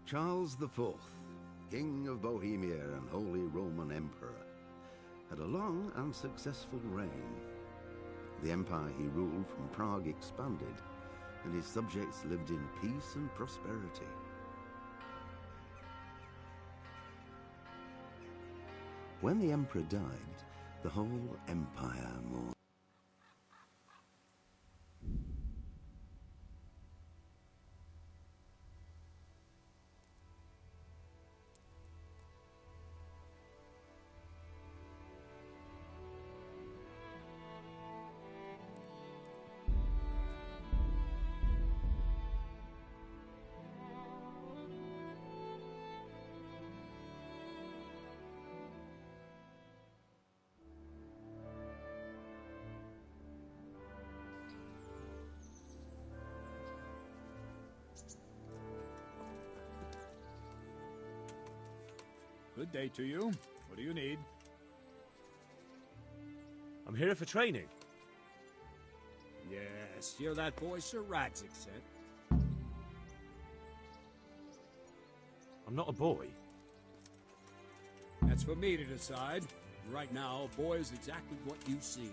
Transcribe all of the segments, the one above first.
Charles IV, King of Bohemia and Holy Roman Emperor, had a long and successful reign. The empire he ruled from Prague expanded, and his subjects lived in peace and prosperity. When the emperor died, the whole empire mourned. Good day to you. What do you need? I'm here for training. Yes, you're that boy Sir Radzig said. I'm not a boy. That's for me to decide. Right now, a boy is exactly what you seem.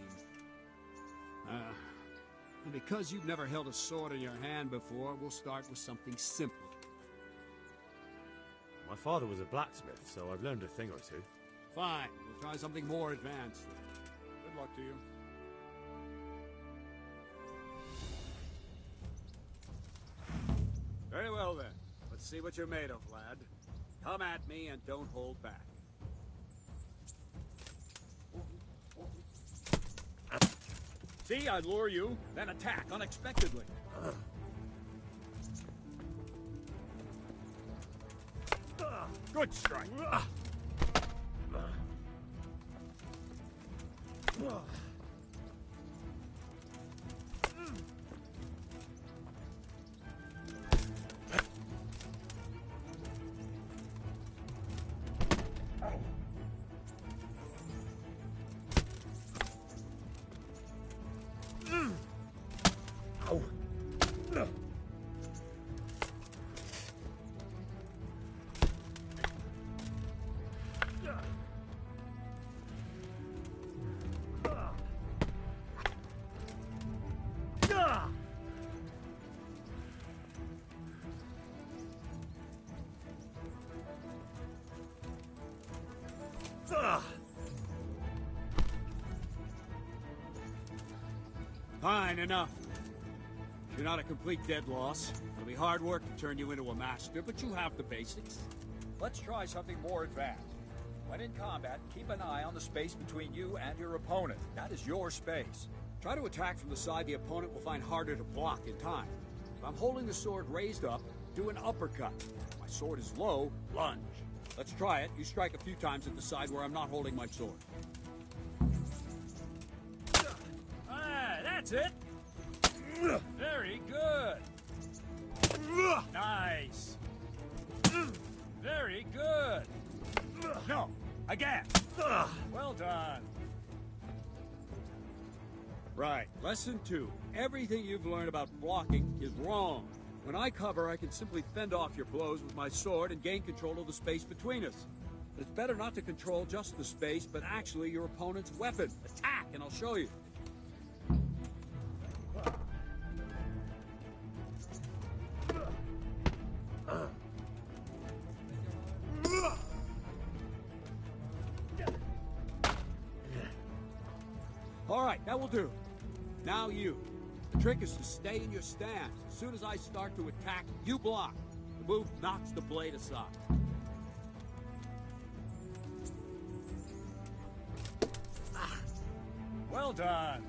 And because you've never held a sword in your hand before, we'll start with something simple. My father was a blacksmith, so I've learned a thing or two. Fine. We'll try something more advanced. Good luck to you. Very well, then. Let's see what you're made of, lad. Come at me and don't hold back. See, I lure you, then attack unexpectedly. Good strike. Fine, enough. You're not a complete dead loss. It'll be hard work to turn you into a master, but you have the basics. Let's try something more advanced. When in combat, keep an eye on the space between you and your opponent. That is your space. Try to attack from the side the opponent will find harder to block in time. If I'm holding the sword raised up, do an uppercut. If my sword is low, lunge. Let's try it. You strike a few times at the side where I'm not holding my sword. That's it. Very good. Nice. Very good. No, again. Well done. Right, lesson 2. Everything you've learned about blocking is wrong. When I cover, I can simply fend off your blows with my sword and gain control of the space between us. But it's better not to control just the space, but actually your opponent's weapon. Attack, and I'll show you. All right, that will do. Now you. The trick is to stay in your stance. As soon as I start to attack, you block. The move knocks the blade aside. Well done.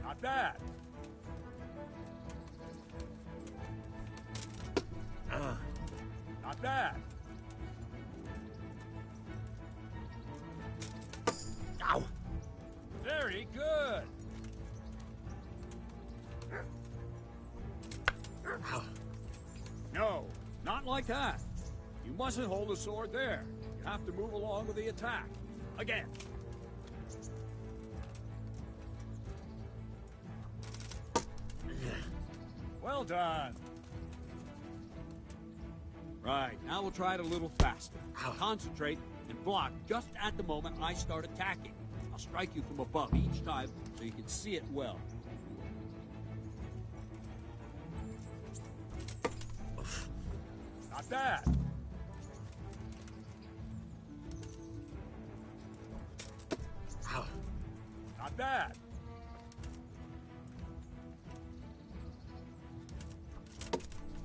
Not bad. Not bad. Ow! Very good. No, not like that. You mustn't hold the sword there. You have to move along with the attack. Again. Well done. Right, now we'll try it a little faster. Concentrate and block just at the moment I start attacking. I'll strike you from above each time so you can see it well. Not bad. Not bad.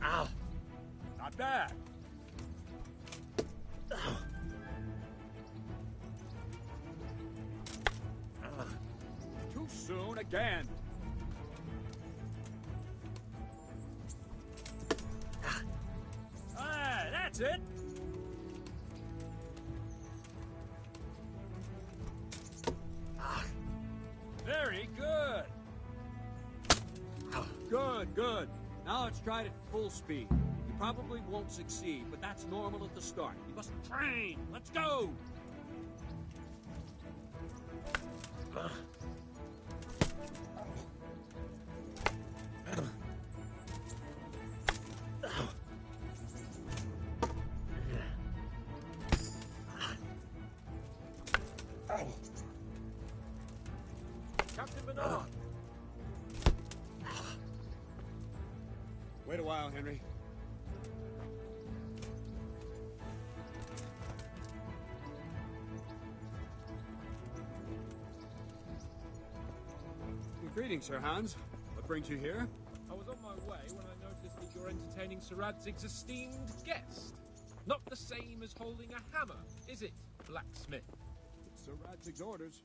Ow! Not bad. Too soon again. Ah, that's it. Very good. Good, good. Now let's try it at full speed. You probably won't succeed, but that's normal at the start. You must train. Let's go. Captain Bernard. Wait a while, Henry. Greetings, Sir Hans. What brings you here? I was on my way when I noticed that you're entertaining Sir Radzig's esteemed guest. Not the same as holding a hammer, is it, blacksmith? It's Sir Radzig's orders.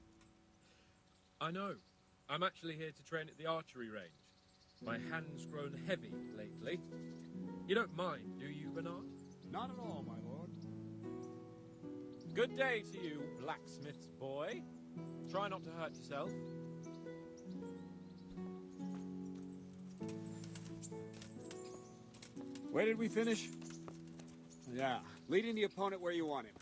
I know. I'm actually here to train at the archery range. My hand's grown heavy lately. You don't mind, do you, Bernard? Not at all, my lord. Good day to you, blacksmith's boy. Try not to hurt yourself. Where did we finish? Yeah, leading the opponent where you want him.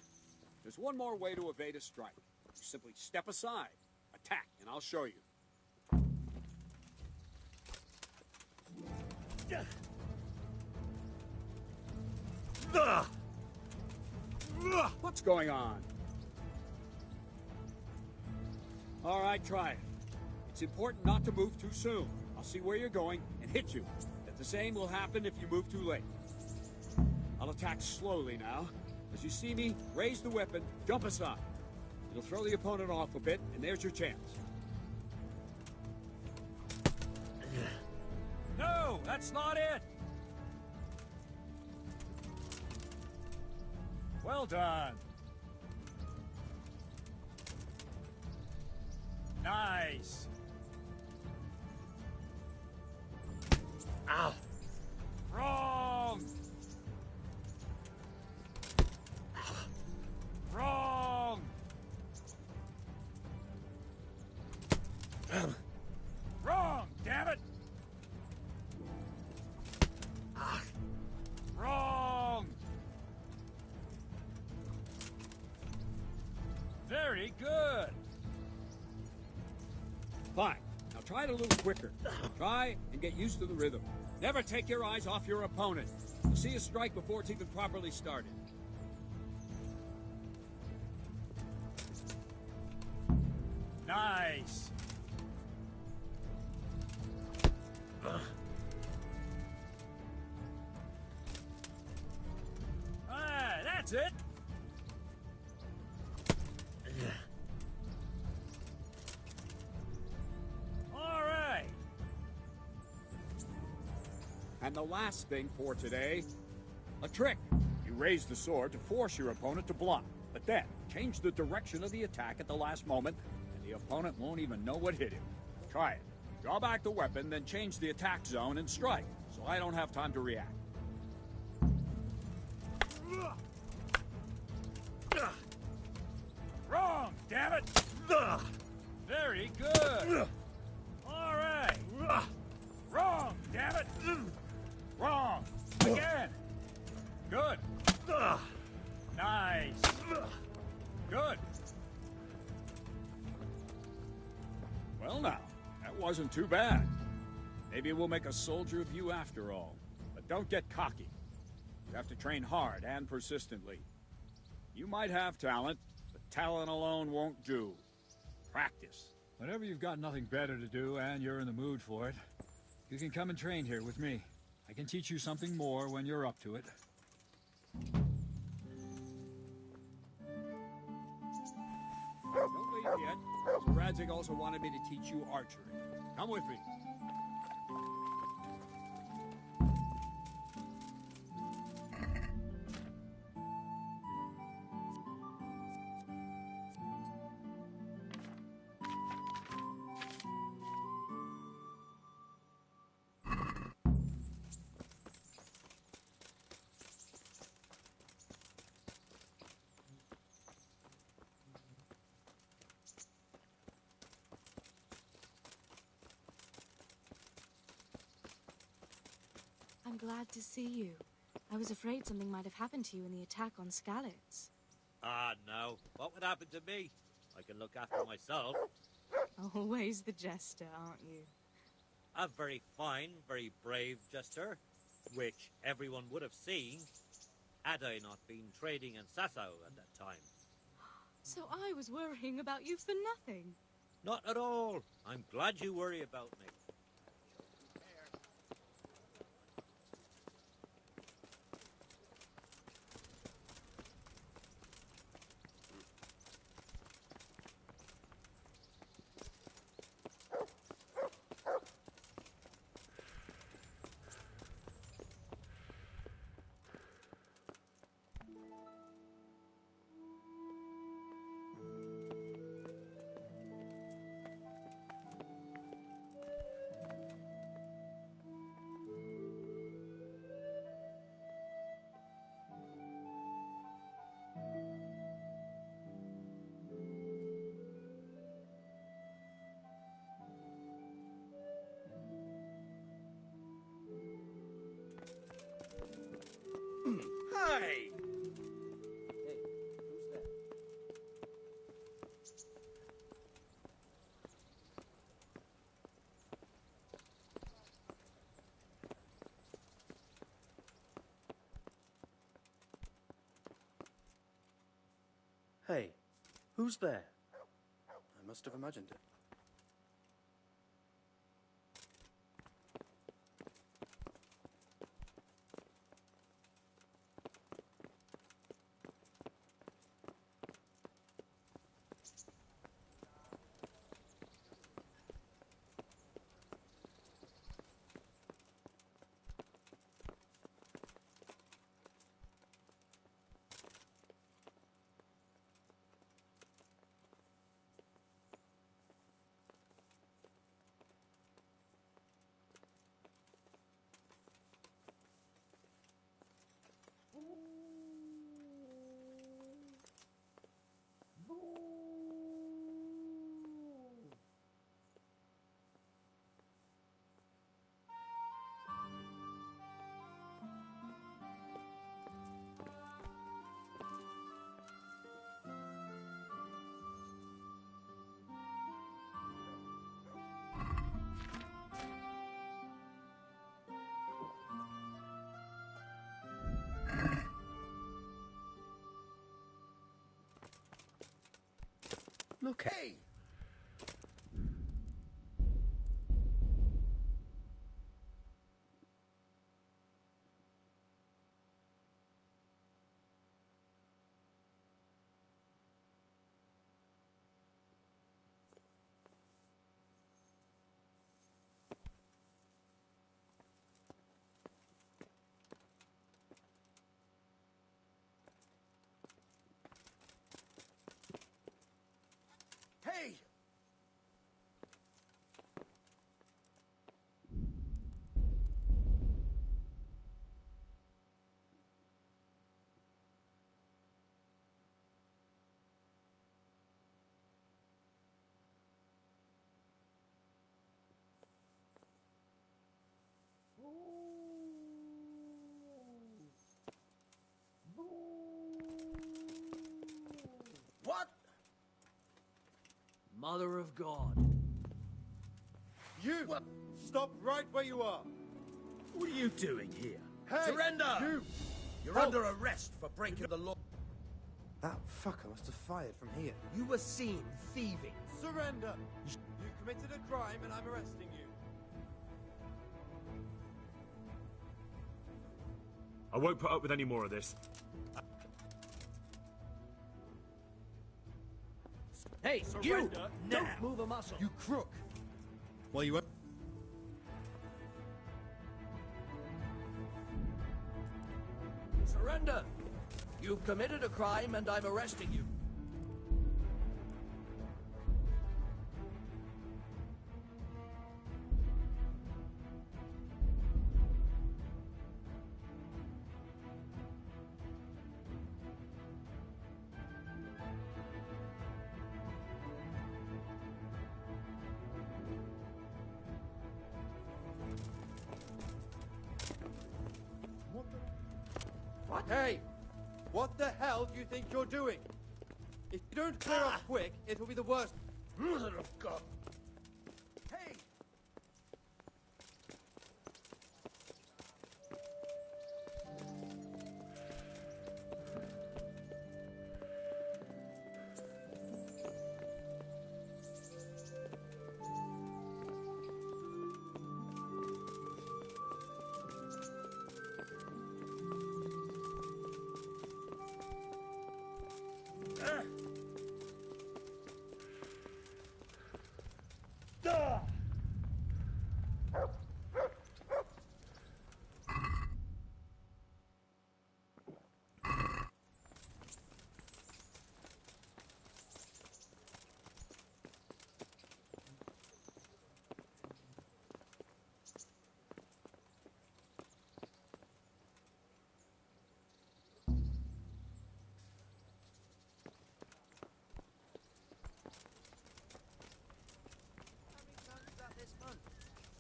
There's one more way to evade a strike. You simply step aside, attack, and I'll show you. What's going on? All right, try it. It's important not to move too soon. I'll see where you're going and hit you. The same will happen if you move too late. I'll attack slowly now. As you see me, raise the weapon, jump aside. It'll throw the opponent off a bit, and there's your chance. No, that's not it! Well done. Nice. Ow! Wrong! Wrong! Wrong, damn it! Wrong! Very good! Fine. Now try it a little quicker. Try and get used to the rhythm. Never take your eyes off your opponent. You'll see a strike before it's even properly started. Nice. Ah, that's it. All right. And the last thing for today, a trick. You raise the sword to force your opponent to block, but then change the direction of the attack at the last moment, and the opponent won't even know what hit him. Try it. Draw back the weapon, then change the attack zone and strike, so I don't have time to react. Wrong, damn it! Very good! All right! Wrong, damn it! Wrong! Again! Good! Nice! Good! Well now, that wasn't too bad. Maybe we'll make a soldier of you after all. But don't get cocky. You have to train hard and persistently. You might have talent, but talent alone won't do. Practice. Whenever you've got nothing better to do and you're in the mood for it, you can come and train here with me. I can teach you something more when you're up to it. Don't leave yet. So Radzig also wanted me to teach you archery. Come with me. I'm glad to see you. I was afraid something might have happened to you in the attack on Skalitz. Ah, no. What would happen to me? I can look after myself. Always the jester, aren't you? A very fine, very brave jester, which everyone would have seen had I not been trading in Sasau at that time. So I was worrying about you for nothing. Not at all. I'm glad you worry about me. Hi! Hey, who's that? Hey, who's there? I must have imagined it. Look, hey! Hey! What? Mother of God. You! What? Stop right where you are. What are you doing here? Hey, Surrender! you! You're under arrest for breaking the law. That fucker must have fired from here. You were seen thieving. Surrender! You've committed a crime and I'm arresting you. I won't put up with any more of this. Hey, Surrender you! now. Don't move a muscle. You crook! Well, you... Surrender! You've committed a crime and I'm arresting you. What? Hey! What the hell do you think you're doing? If you don't clear up quick, it'll be the worst. Mother of God! Hey!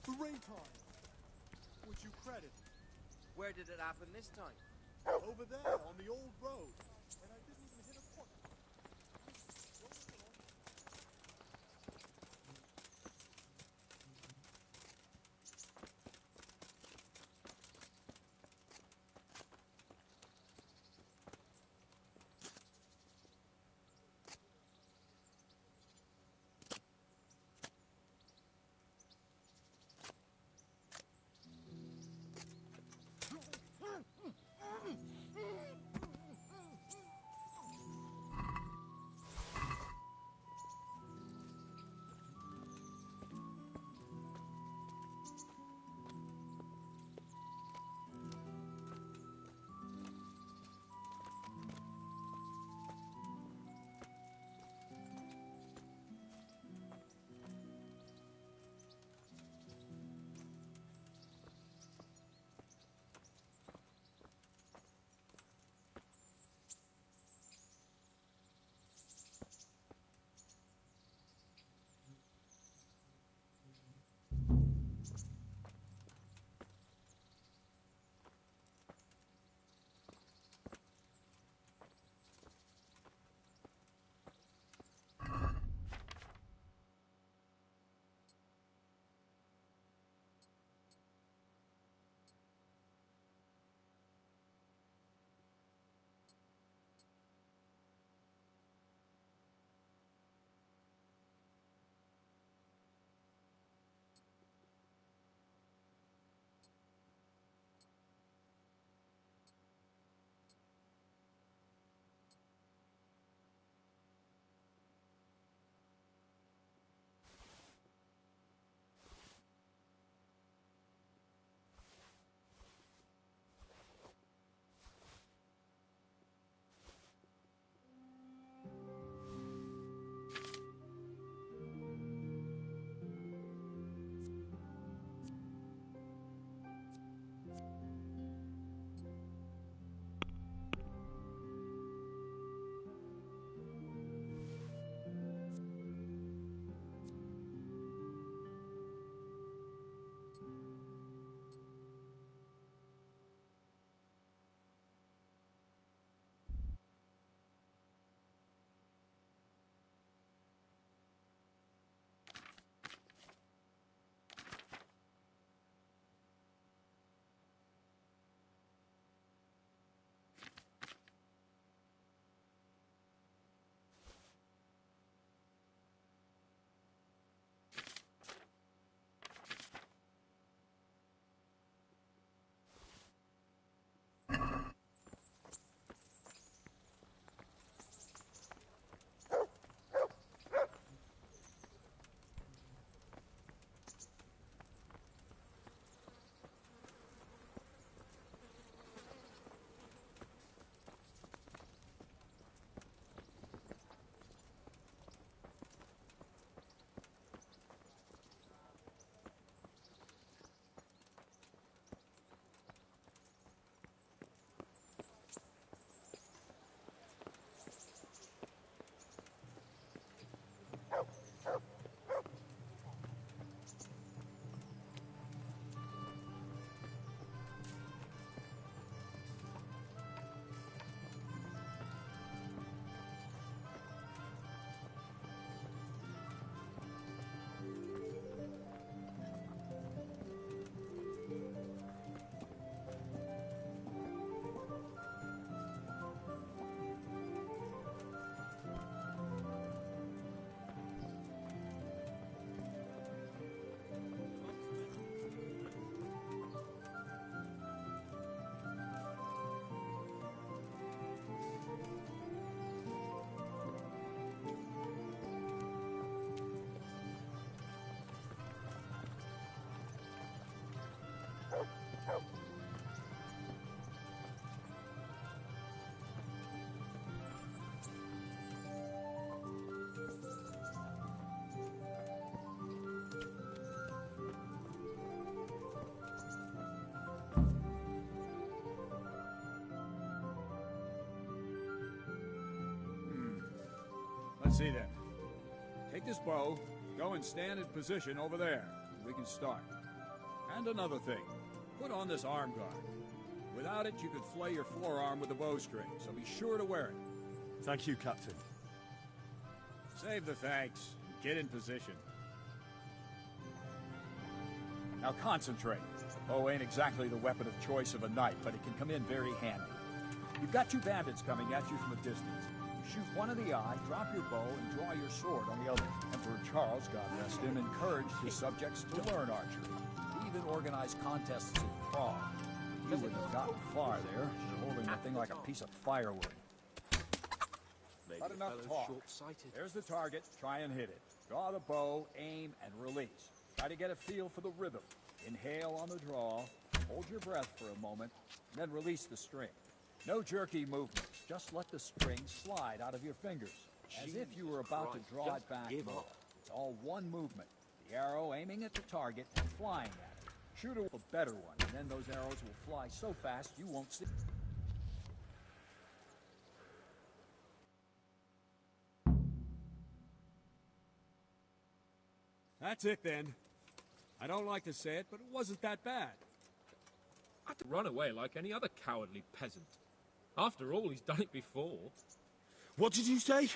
Three times. Which you credit. Where did it happen this time? Over there, on the old road. And I didn't even hit a point. Let's see then. Take this bow, go and stand in position over there. We can start. And another thing, put on this arm guard. Without it, you could flay your forearm with the bowstring, so be sure to wear it. Thank you, Captain. Save the thanks. Get in position. Now concentrate. Bow ain't exactly the weapon of choice of a knight, but it can come in very handy. You've got two bandits coming at you from a distance. You shoot one in the eye, drop your bow, and draw your sword on the other. Emperor Charles, God rest him, encouraged his subjects to learn archery. He even organized contests in Prague. You wouldn't have gotten far there. You're holding the thing like a piece of firewood. Not enough talk. There's the target. Try and hit it. Draw the bow, aim, and release. Try to get a feel for the rhythm. Inhale on the draw, hold your breath for a moment, and then release the string. No jerky movements. Just let the string slide out of your fingers, as if you were about to draw it back more. It's all one movement. The arrow aiming at the target and flying at it. Shoot a better one, and then those arrows will fly so fast you won't see. That's it then. I don't like to say it, but it wasn't that bad. I had to run away like any other cowardly peasant. After all, he's done it before. What did you say?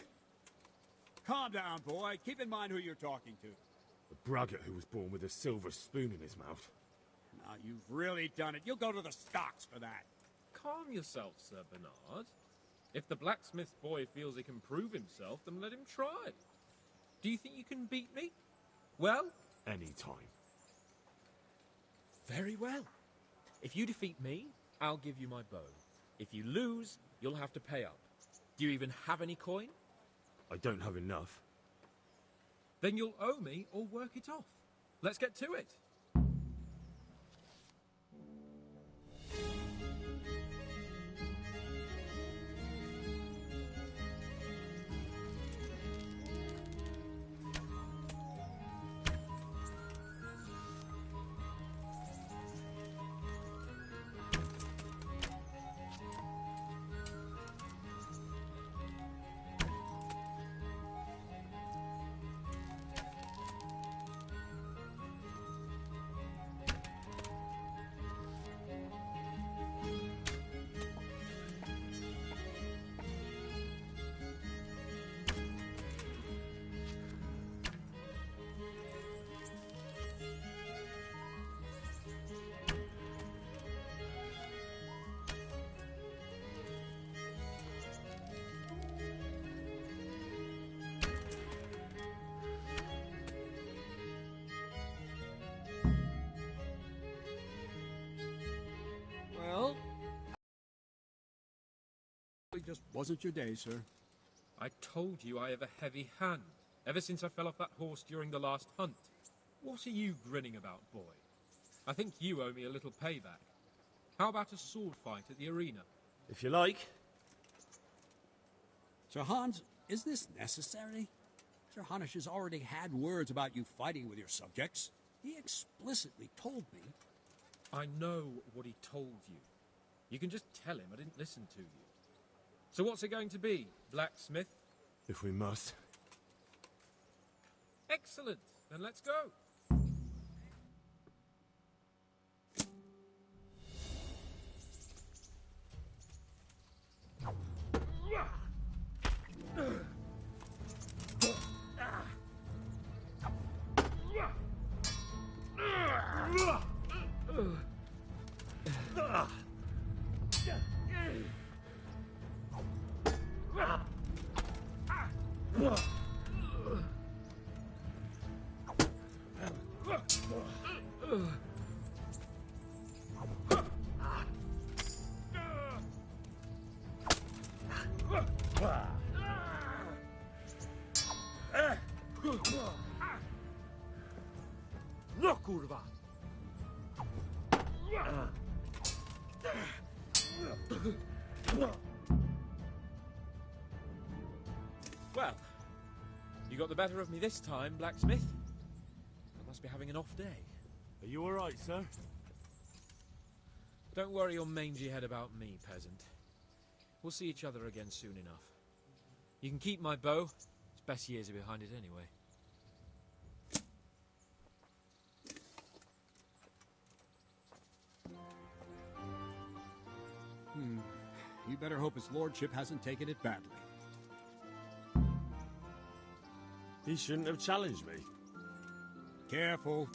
Calm down, boy. Keep in mind who you're talking to. A braggart who was born with a silver spoon in his mouth. Now, you've really done it. You'll go to the stocks for that. Calm yourself, Sir Bernard. If the blacksmith boy feels he can prove himself, then let him try. Do you think you can beat me? Well? Any time. Very well. If you defeat me, I'll give you my bow. If you lose, you'll have to pay up. Do you even have any coin? I don't have enough. Then you'll owe me or work it off. Let's get to it. It just wasn't your day, sir. I told you I have a heavy hand, ever since I fell off that horse during the last hunt. What are you grinning about, boy? I think you owe me a little payback. How about a sword fight at the arena? If you like. Sir Hans, is this necessary? Sir Hanush has already had words about you fighting with your subjects. He explicitly told me. I know what he told you. You can just tell him I didn't listen to you. So what's it going to be, blacksmith? If we must. Excellent. Then let's go. No, kurwa! Well, you got the better of me this time, blacksmith. I must be having an off day. Are you all right, sir? Don't worry your mangy head about me, peasant. We'll see each other again soon enough. You can keep my bow. It's Best years are behind us anyway. You better hope his lordship hasn't taken it badly. He shouldn't have challenged me. Careful.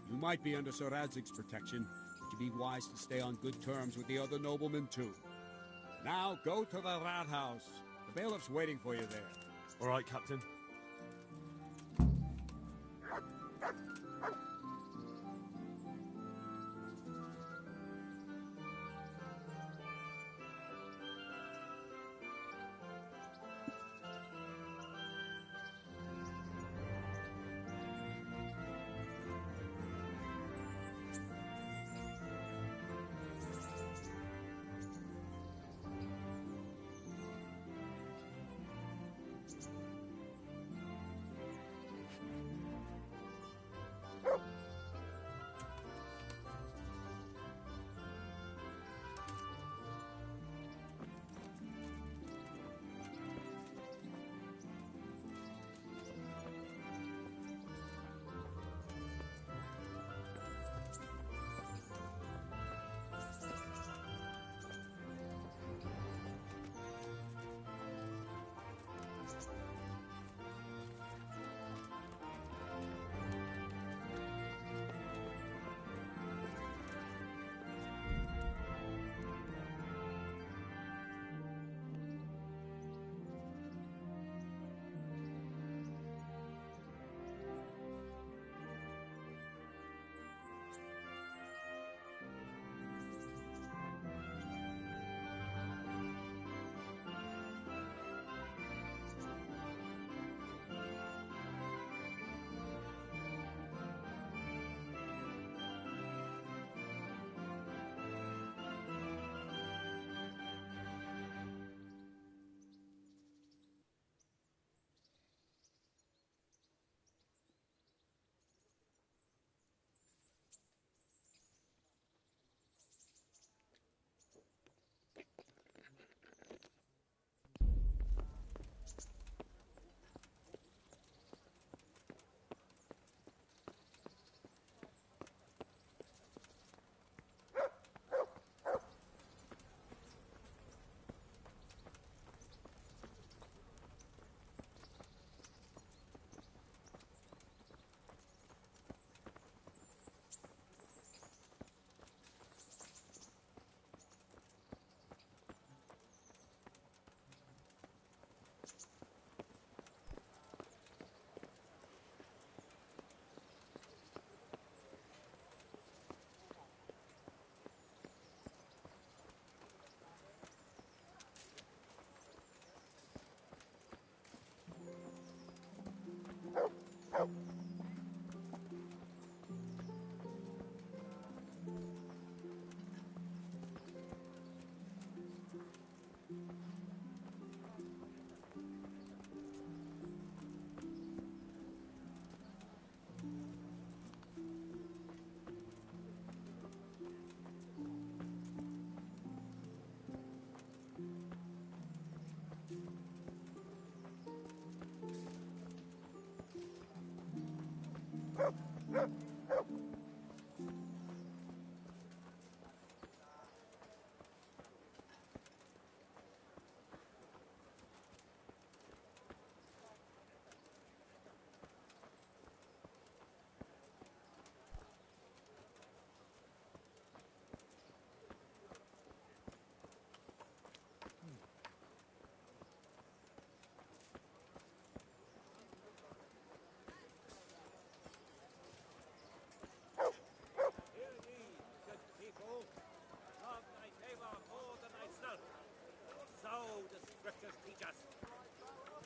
You might be under Sir Radzig's protection, but you'd be wise to stay on good terms with the other noblemen too. Now go to the rat house. The bailiff's waiting for you there. All right, Captain.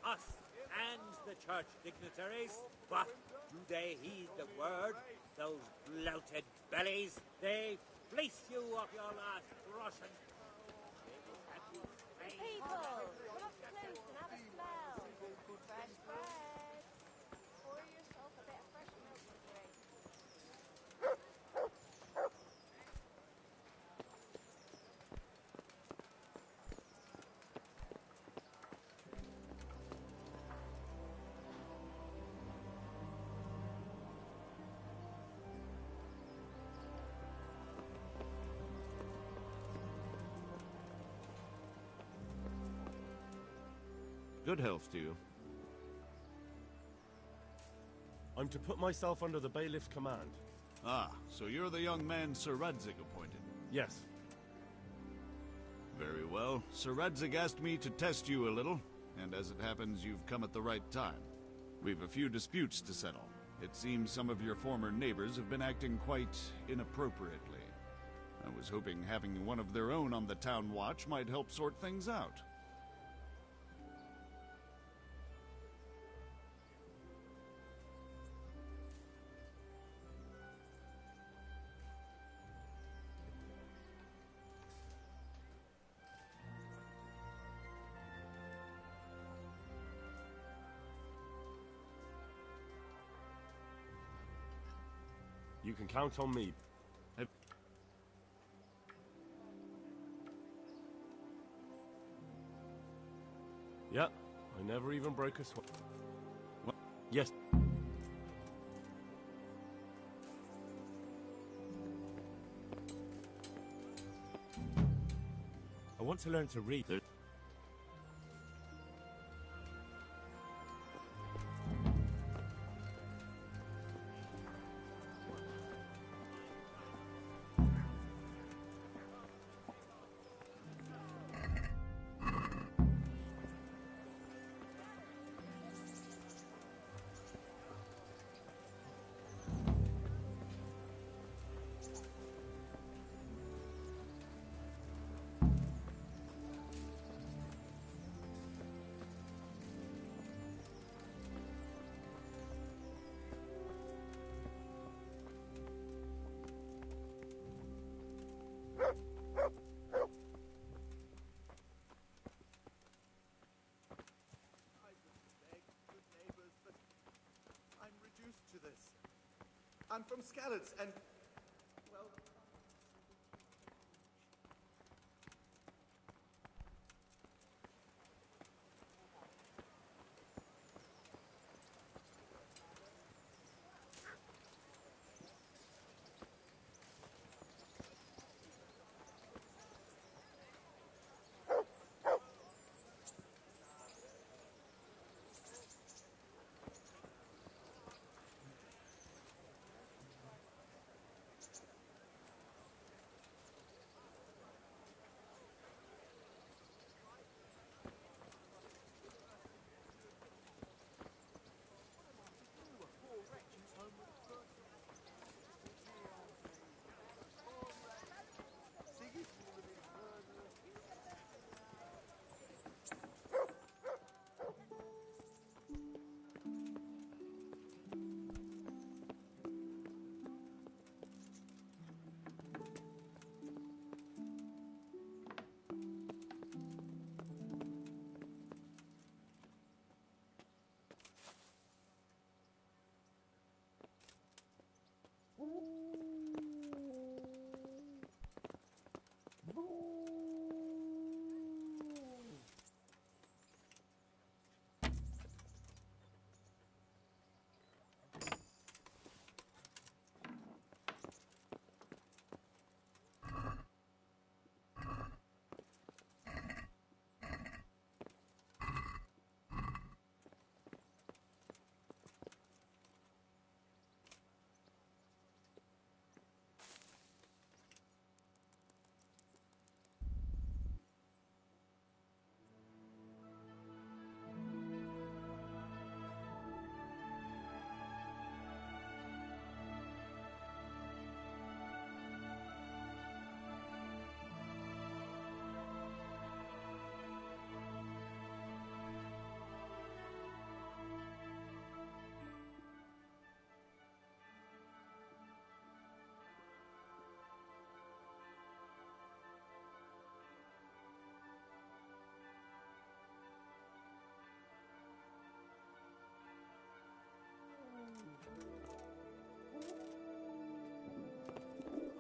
Us and the church dignitaries, but do they heed the word? Those bloated bellies, they fleece you of your last groschen. People, come up close and have a smell. Fresh bread. Pour yourself a bit of fresh milk to drink. Good health to you. I'm to put myself under the bailiff's command. Ah, so you're the young man Sir Radzig appointed? Yes. Very well. Sir Radzig asked me to test you a little, and as it happens, you've come at the right time. We've a few disputes to settle. It seems some of your former neighbors have been acting quite inappropriately. I was hoping having one of their own on the town watch might help sort things out. You can count on me. Yeah, I never even broke a sweat. Yes. I want to learn to read. To this. I'm from Skalitz, and well,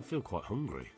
I feel quite hungry.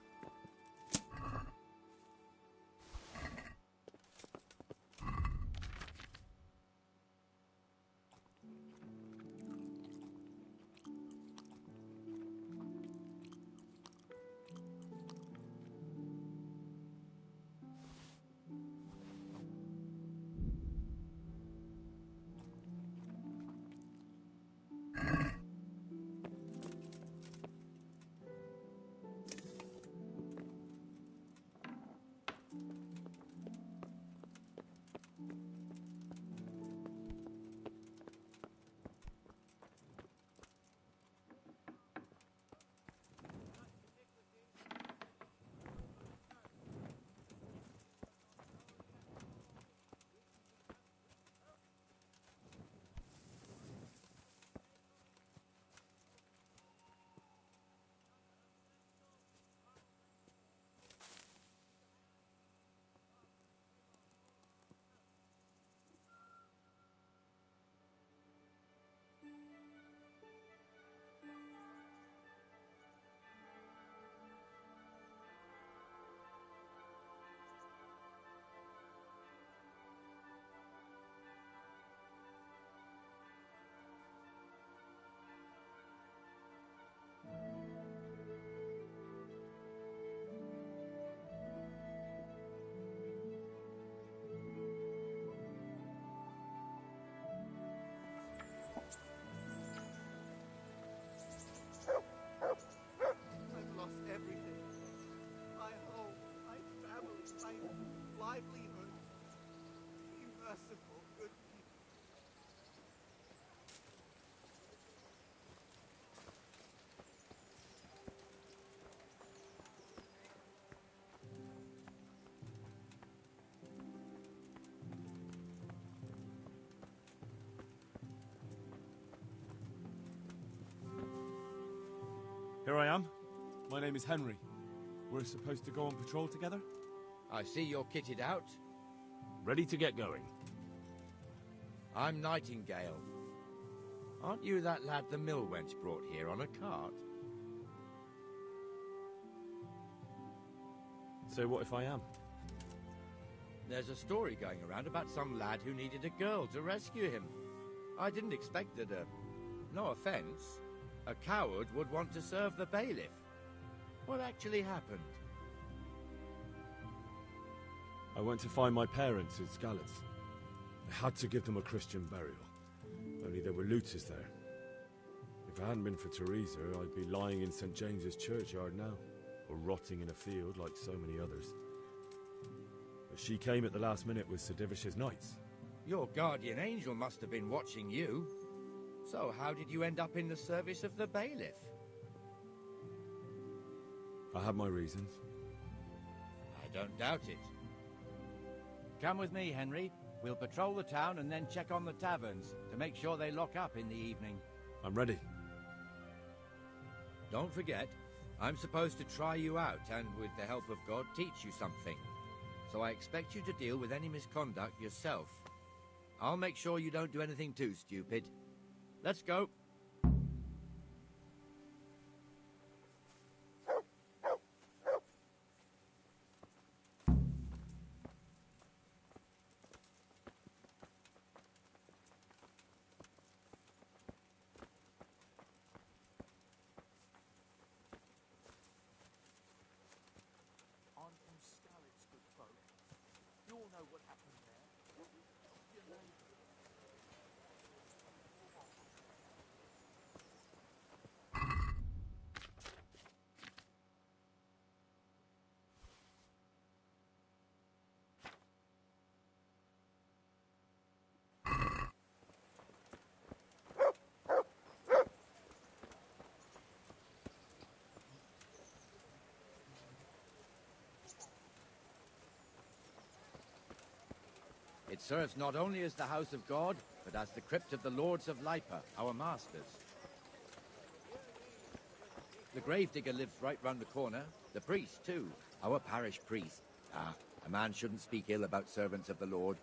livelihood. Be merciful, good people. Here I am. My name is Henry. We're supposed to go on patrol together? I see you're kitted out. Ready to get going. I'm Nightingale. Aren't you that lad the mill wench brought here on a cart? So what if I am? There's a story going around about some lad who needed a girl to rescue him. I didn't expect that no offense, a coward would want to serve the bailiff. What actually happened? I went to find my parents in Skalitz. I had to give them a Christian burial. Only there were looters there. If it hadn't been for Teresa, I'd be lying in St. James's churchyard now, or rotting in a field like so many others. But she came at the last minute with Sir Divish's knights. Your guardian angel must have been watching you. So how did you end up in the service of the bailiff? I had my reasons. I don't doubt it. Come with me, Henry. We'll patrol the town and then check on the taverns to make sure they lock up in the evening. I'm ready. Don't forget, I'm supposed to try you out and, with the help of God, teach you something. So I expect you to deal with any misconduct yourself. I'll make sure you don't do anything too stupid. Let's go. It serves not only as the house of God, but as the crypt of the lords of Lipa, our masters. The gravedigger lives right round the corner. The priest, too. Our parish priest. Ah, a man shouldn't speak ill about servants of the Lord.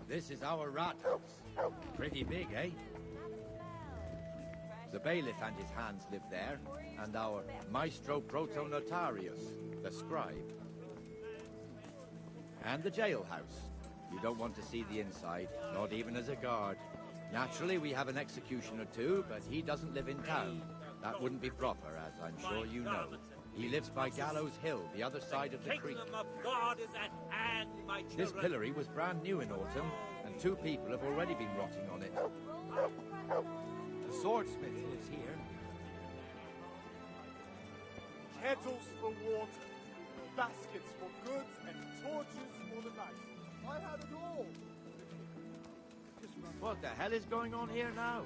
This is our rat house. Pretty big, eh? The bailiff and his hands live there, and our maestro protonotarius, the scribe. And the jailhouse. You don't want to see the inside, not even as a guard. Naturally, we have an executioner too, but he doesn't live in town. That wouldn't be proper, as I'm sure you know. He lives by Gallows Hill, the other side of the creek. Kingdom of God is at hand, my children. This pillory was brand new in autumn, and 2 people have already been rotting on it. The swordsmith lives here. Kettles for water, baskets for goods, and torches for the night. I had it all. What the hell is going on here now?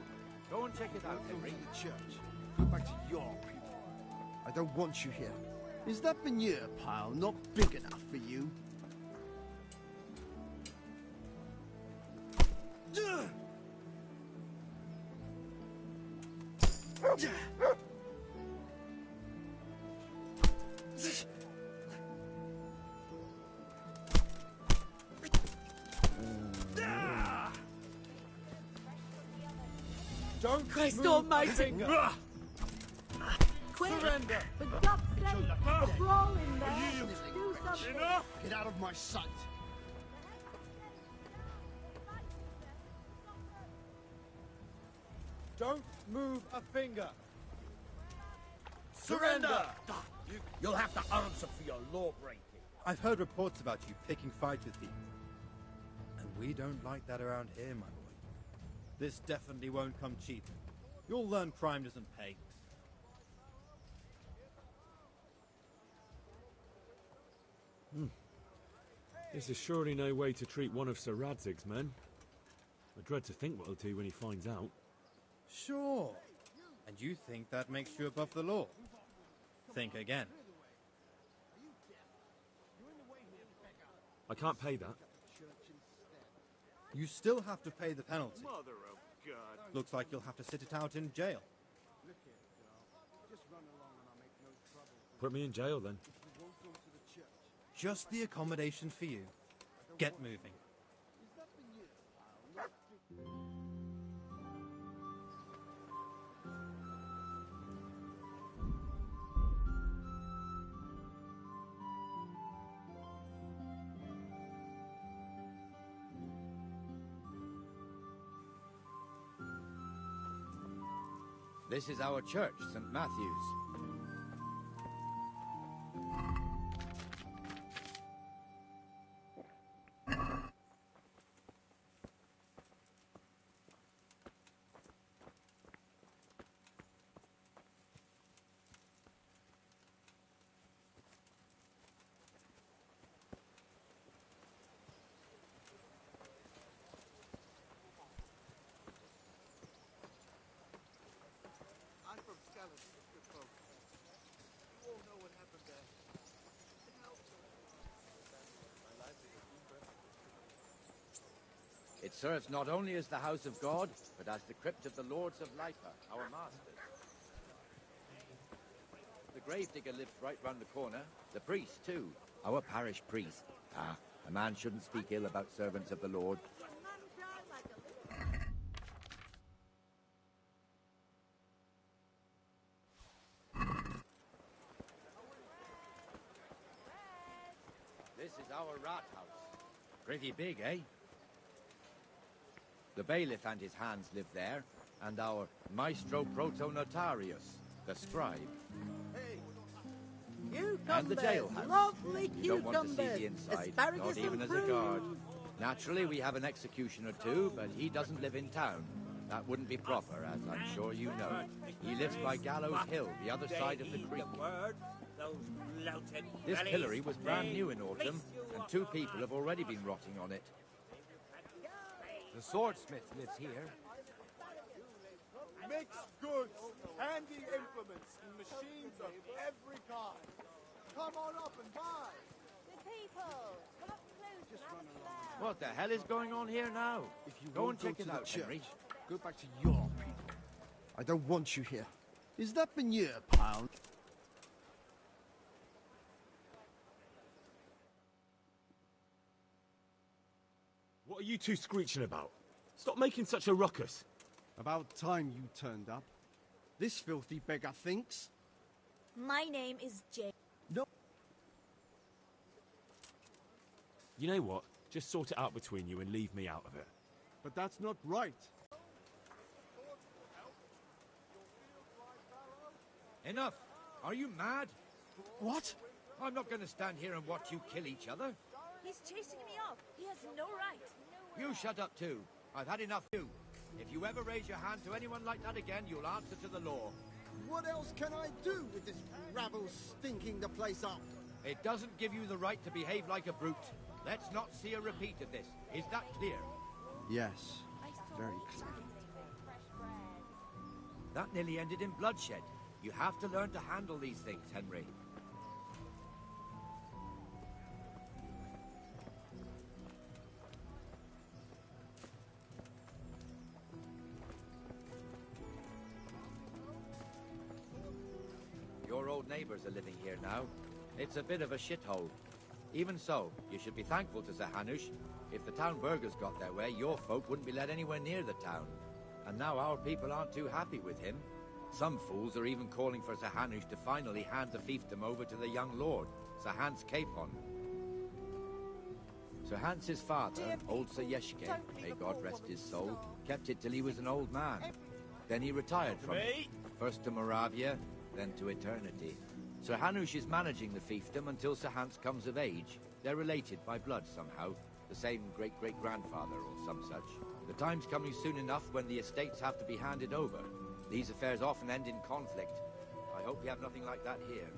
Go and check it out, Henry. The church. Go back to your people. I don't want you here. Is that manure pile not big enough for you? Don't Christ move almighty! a finger. Quick! Surrender! For God's sake! Crawl in there! Do something! Enough! Get out of my sight! Don't move a finger! Surrender! You'll have to answer for your law-breaking. I've heard reports about you picking fights with people. And we don't like that around here, my boy. This definitely won't come cheap. You'll learn crime doesn't pay. This is surely no way to treat one of Sir Radzig's men. I dread to think what he'll do when he finds out. Sure. And you think that makes you above the law? Think again. I can't pay that. You still have to pay the penalty. Mother of God. Looks like you'll have to sit it out in jail. Put me in jail then. Just the accommodation for you. Get moving. This is our church, St. Matthew's. I'm from Scotland, good folk. You all know what happened there. It serves not only as the house of God, but as the crypt of the lords of Lipa, our masters. The gravedigger lives right round the corner. The priest, too. Our parish priest. Ah, a man shouldn't speak ill about servants of the Lord. This is our rat house. Pretty big, eh? The bailiff and his hands live there, and our maestro protonotarius, the scribe. And the jailhouse. Lovely You don't want to see cucumbers, the inside, asparagus not even and as a guard. fruit. Naturally, we have an executioner too, but he doesn't live in town. That wouldn't be proper, as I'm sure you know. He lives by Gallows Hill, the other side of the creek. This pillory was brand new in autumn, and 2 people have already been rotting on it. The swordsmith lives here. Mixed goods, handy implements, and machines of every kind. Come on up and buy. Good people, come up close and have a smell. What the hell is going on here now? If you Go won't and check go it to the out, church, Henry. go back to your people. I don't want you here. Is that manure pile? What are you two screeching about? Stop making such a ruckus. About time you turned up. This filthy beggar thinks. My name is Jane. No. You know what? Just sort it out between you and leave me out of it. But that's not right. Enough! Are you mad? What? I'm not going to stand here and watch you kill each other. He's chasing me off. He has no right. You shut up too. I've had enough of you. If you ever raise your hand to anyone like that again, you'll answer to the law. What else can I do with this rabble stinking the place up? It doesn't give you the right to behave like a brute. Let's not see a repeat of this. Is that clear? Yes, very clear. That nearly ended in bloodshed. You have to learn to handle these things, Henry. Your old neighbors are living here now. It's a bit of a shithole. Even so, you should be thankful to Sir Hanush. If the town burghers got their way, your folk wouldn't be let anywhere near the town. And now our people aren't too happy with him. Some fools are even calling for Sir Hanush to finally hand the fiefdom over to the young lord, Sir Hans Capon. Sir Hans's father, old Sir Yeshke, may God rest his soul, kept it till he was an old man. Then he retired from it, first to Moravia, then to eternity. Sir Hanush is managing the fiefdom until Sir Hans comes of age. They're related by blood somehow, the same great-great-grandfather or some such. The time's coming soon enough when the estates have to be handed over. These affairs often end in conflict. I hope we have nothing like that here.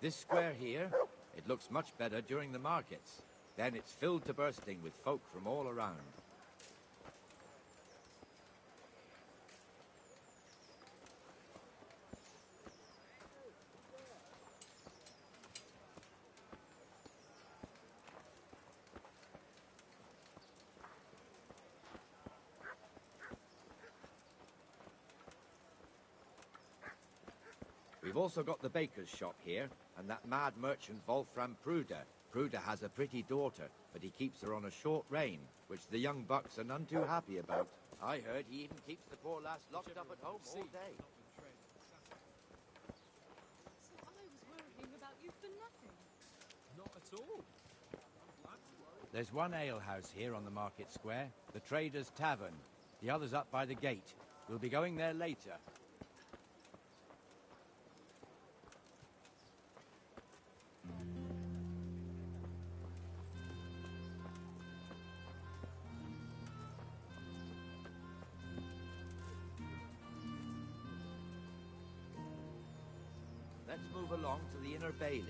This square here, it looks much better during the markets. Then it's filled to bursting with folk from all around. We've also got the baker's shop here, and that mad merchant Wolfram Pruder. Pruder has a pretty daughter, but he keeps her on a short rein, which the young bucks are none too happy about. I heard he even keeps the poor lass locked up at home all day. So I was worrying about you for nothing. Not at all. There's one alehouse here on the market square, the Trader's Tavern. The other's up by the gate. We'll be going there later. Let's move along to the Inner Bailey.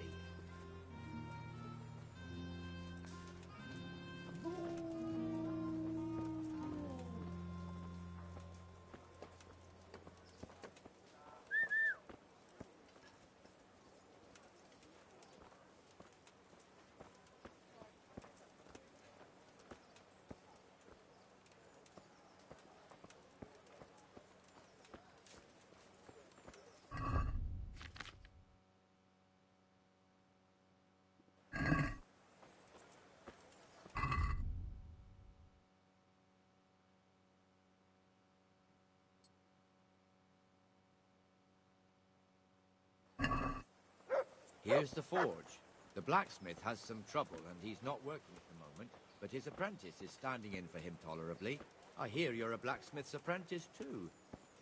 Here's the forge. The blacksmith has some trouble and he's not working at the moment, but his apprentice is standing in for him tolerably. I hear you're a blacksmith's apprentice too.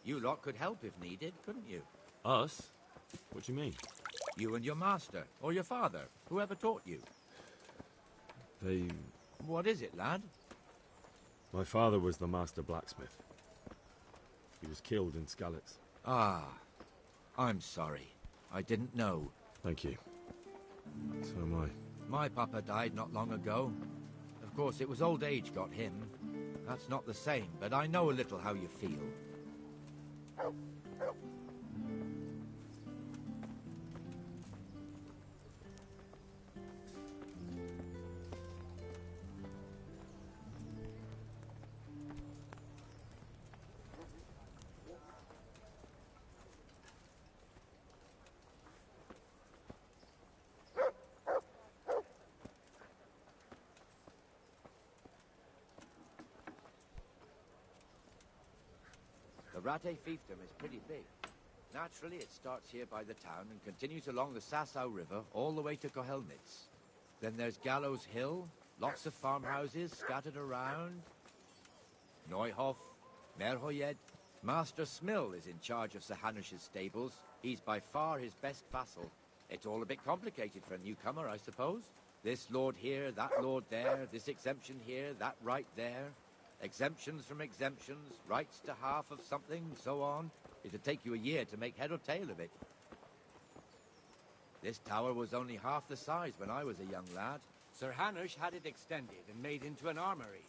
You lot could help if needed, couldn't you? Us? What do you mean? You and your master, or your father, whoever taught you. They... What is it, lad? My father was the master blacksmith. He was killed in Skalitz. Ah, I'm sorry. I didn't know. Thank you. So am I. My papa died not long ago. Of course, it was old age got him. That's not the same, but I know a little how you feel. The Rate fiefdom is pretty big. Naturally, it starts here by the town and continues along the Sasau River all the way to Kohelnitz. Then there's Gallows Hill, lots of farmhouses scattered around. Neuhof, Merhoyed. Master Smill is in charge of Sir Hanush's stables. He's by far his best vassal. It's all a bit complicated for a newcomer, I suppose. This lord here, that lord there, this exemption here, that right there. Exemptions from exemptions, rights to half of something, so on. It'd take you a year to make head or tail of it. This tower was only half the size when I was a young lad. Sir Hanush had it extended and made into an armory.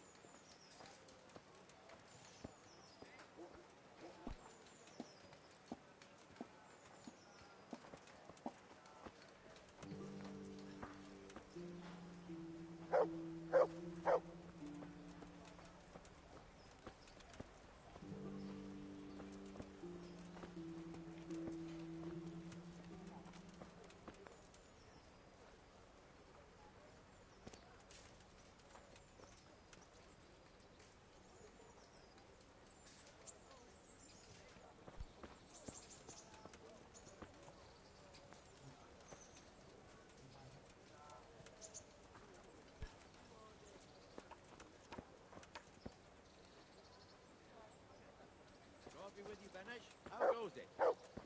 goes it?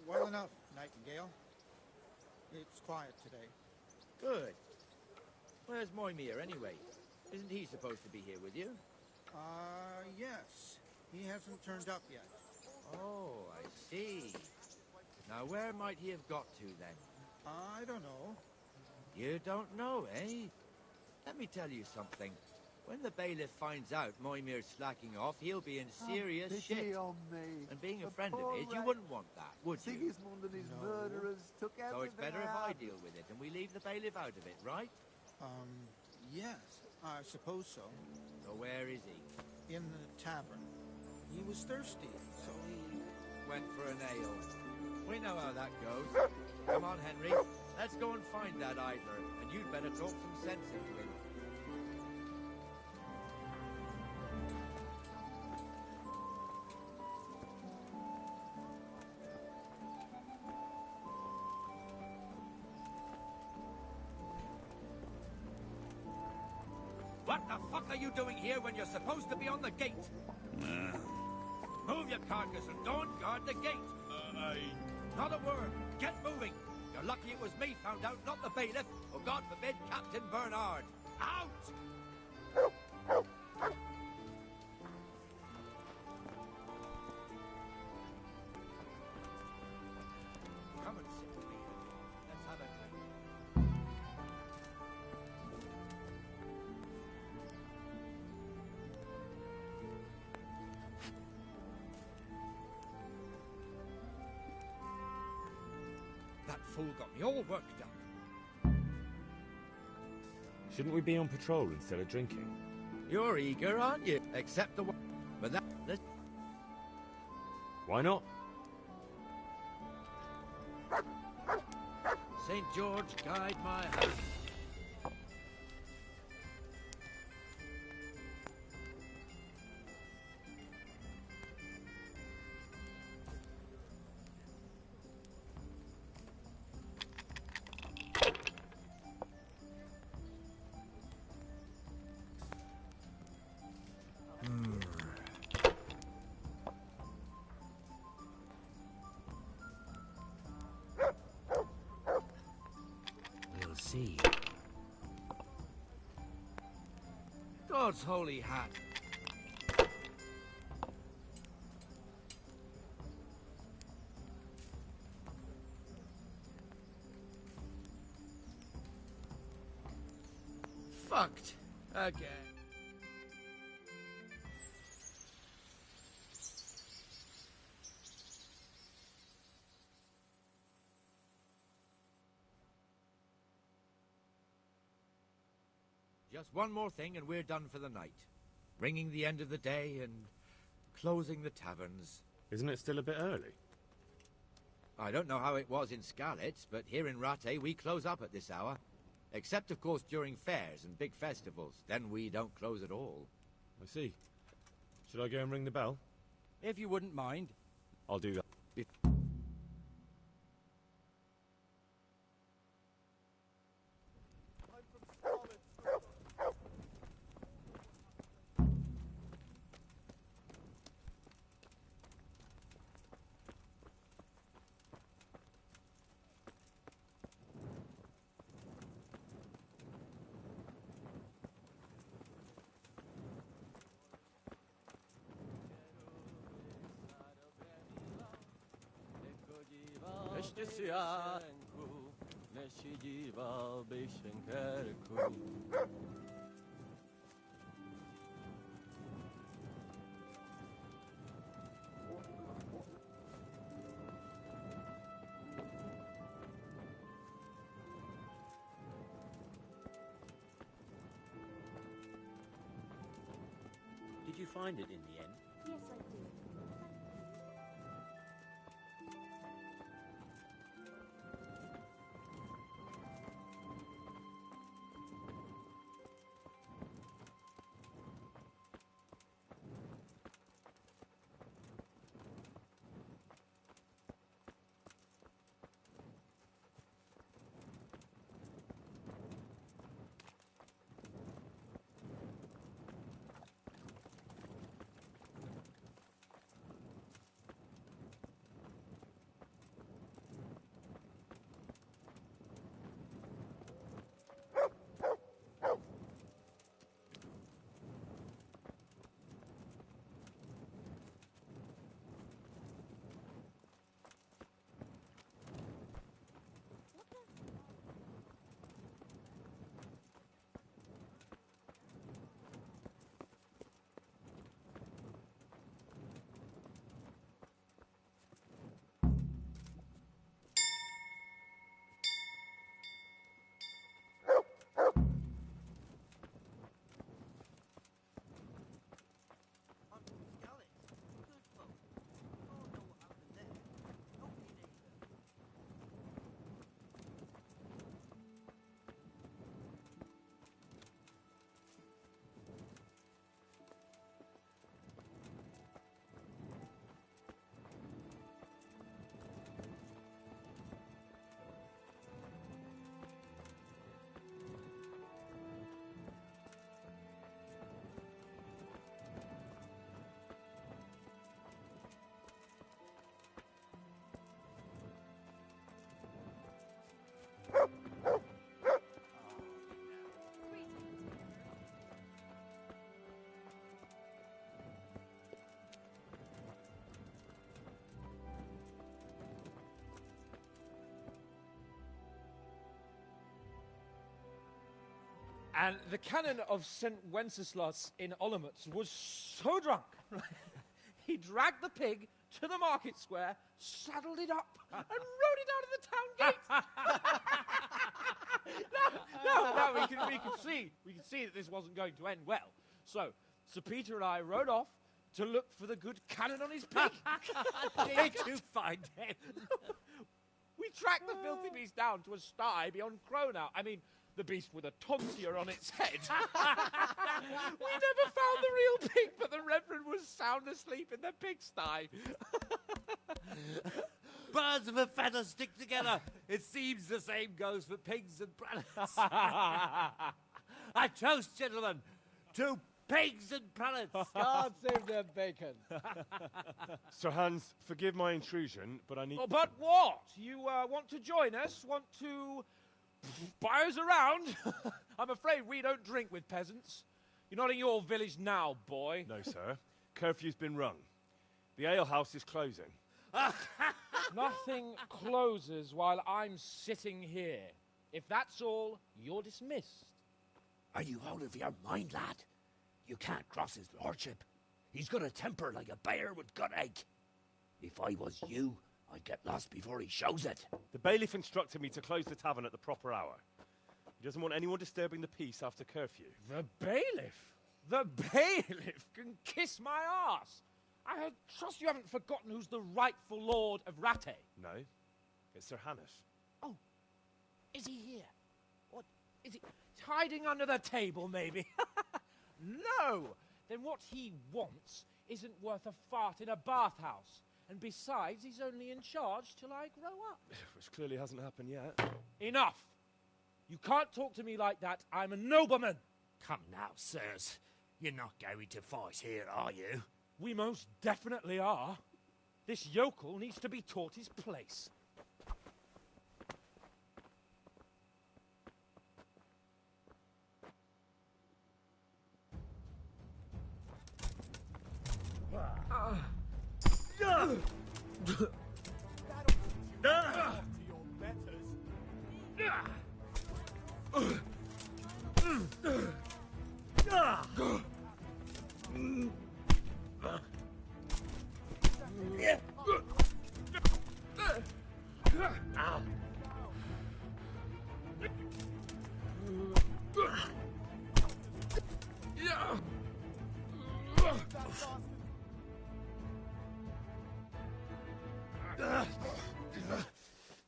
Well enough, Nightingale. It's quiet today. Good. Where's Moimir, anyway? Isn't he supposed to be here with you? Yes. He hasn't turned up yet. Oh, I see. Now, where might he have got to, then? I don't know. You don't know, eh? Let me tell you something. When the bailiff finds out Moimir's slacking off, he'll be in serious shit. On me. And being a The friend of poor his, you rat. wouldn't want that, would you? Sigismund and his murderers took everything So it's better if I I had. deal with it and we leave the bailiff out of it, right? Yes, I suppose so. So where is he? In the tavern. He was thirsty, so he... Went for an ale. We know how that goes. Come on, Henry. Let's go and find that idler, and you'd better talk some sense into him. What the fuck are you doing here when you're supposed to be on the gate? Move your carcass and don't guard the gate. Not a word. Get moving. You're lucky it was me found out, not the bailiff, or God forbid, Captain Bernard. Out! Come and sit with me. Let's have a drink. That fool got me all worked up. Shouldn't we be on patrol instead of drinking? You're eager, aren't you? Except the one. But that. Why not? St. George, guide my house. We'll see. God's holy hat. Fucked again. Just one more thing and we're done for the night. Ringing the end of the day and closing the taverns. Isn't it still a bit early? I don't know how it was in Skalitz, but here in Rattay we close up at this hour. Except, of course, during fairs and big festivals. Then we don't close at all. I see. Should I go and ring the bell? If you wouldn't mind. I'll do that. Did you find it in the end? Yes, I did. And the canon of St. Wenceslas in Olomouc was so drunk, he dragged the pig to the market square, saddled it up, and rode it out of the town gate. No, we could see that this wasn't going to end well. So, Sir Peter and I rode off to look for the good canon on his pig. Did you find him? We tracked the filthy beast down to a sty beyond Cronau. I mean, the beast with a tonsure on its head. We never found the real pig, but the Reverend was sound asleep in the pigsty. Birds of a feather stick together. It seems the same goes for pigs and prelates. I toast, gentlemen, to pigs and prelates. God save their bacon. Sir Hans, forgive my intrusion, but I need... Oh, but what? You want to join us? Want to buy us around? I'm afraid we don't drink with peasants. You're not in your village now, boy. No, sir. Curfew's been rung. The alehouse is closing. Nothing closes while I'm sitting here. If that's all, you're dismissed. Are you out of your mind, lad? You can't cross his lordship. He's got a temper like a bear with gut ache. If I was you, I'd get lost before he shows it. The bailiff instructed me to close the tavern at the proper hour. He doesn't want anyone disturbing the peace after curfew. The bailiff? The bailiff can kiss my arse. I trust you haven't forgotten who's the rightful lord of Rattay. No, it's Sir Hannes. Oh, is he here? What, is he hiding under the table, maybe? No! Then what he wants isn't worth a fart in a bathhouse. And besides, he's only in charge till I grow up. Which clearly hasn't happened yet. Enough! You can't talk to me like that. I'm a nobleman. Come now, sirs. You're not going to fight here, are you? We most definitely are. This yokel needs to be taught his place.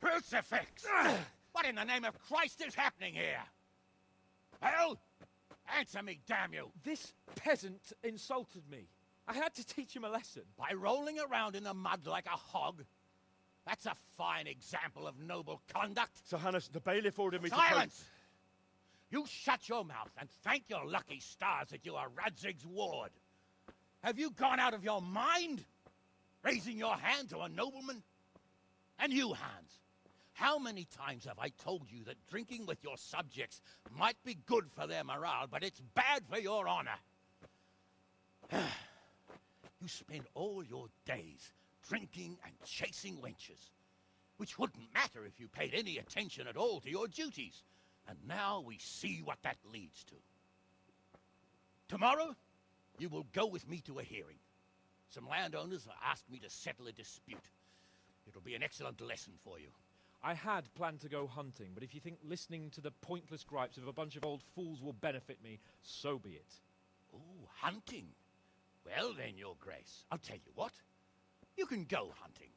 Crucifix! What in the name of Christ is happening here? Hell? Answer me, damn you! This peasant insulted me. I had to teach him a lesson. By rolling around in the mud like a hog? That's a fine example of noble conduct. Sir Hannes, the bailiff ordered me Silence! You shut your mouth and thank your lucky stars that you are Radzig's ward. Have you gone out of your mind? Raising your hand to a nobleman? And you, Hans, how many times have I told you that drinking with your subjects might be good for their morale, but it's bad for your honor? You spend all your days drinking and chasing wenches, which wouldn't matter if you paid any attention at all to your duties. And now we see what that leads to. Tomorrow, you will go with me to a hearing. Some landowners have asked me to settle a dispute. It'll be an excellent lesson for you. I had planned to go hunting, but if you think listening to the pointless gripes of a bunch of old fools will benefit me, so be it. Oh, hunting? Well then, Your Grace, I'll tell you what. You can go hunting.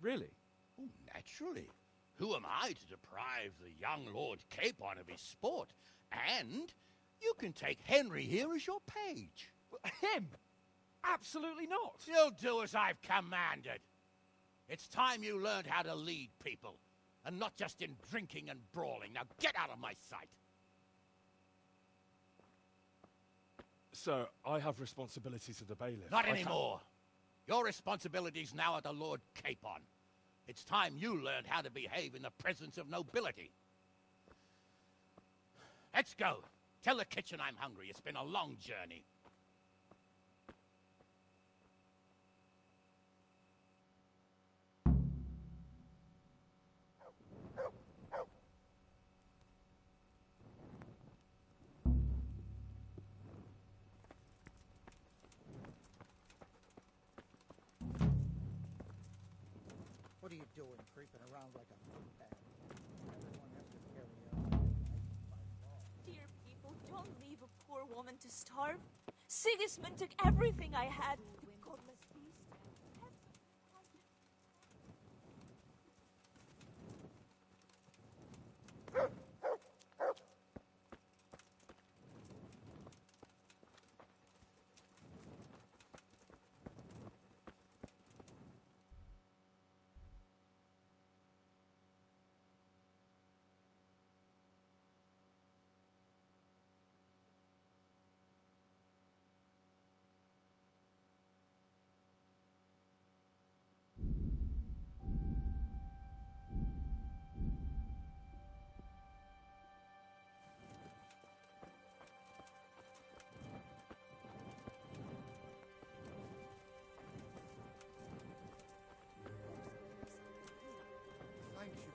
Really? Oh, naturally. Who am I to deprive the young Lord Capon of his sport? And you can take Henry here as your page. Him? Absolutely not. You'll do as I've commanded. It's time you learned how to lead people, and not just in drinking and brawling. Now get out of my sight. Sir, I have responsibilities of the bailiff. Not anymore. Your responsibilities now are the Lord Capon. It's time you learned how to behave in the presence of nobility. Let's go. Tell the kitchen I'm hungry. It's been a long journey. What are you doing, creeping around like a footpad? Everyone has to carry out. Dear people, don't leave a poor woman to starve. Sigismund took everything I had. The godless beast. Thank you.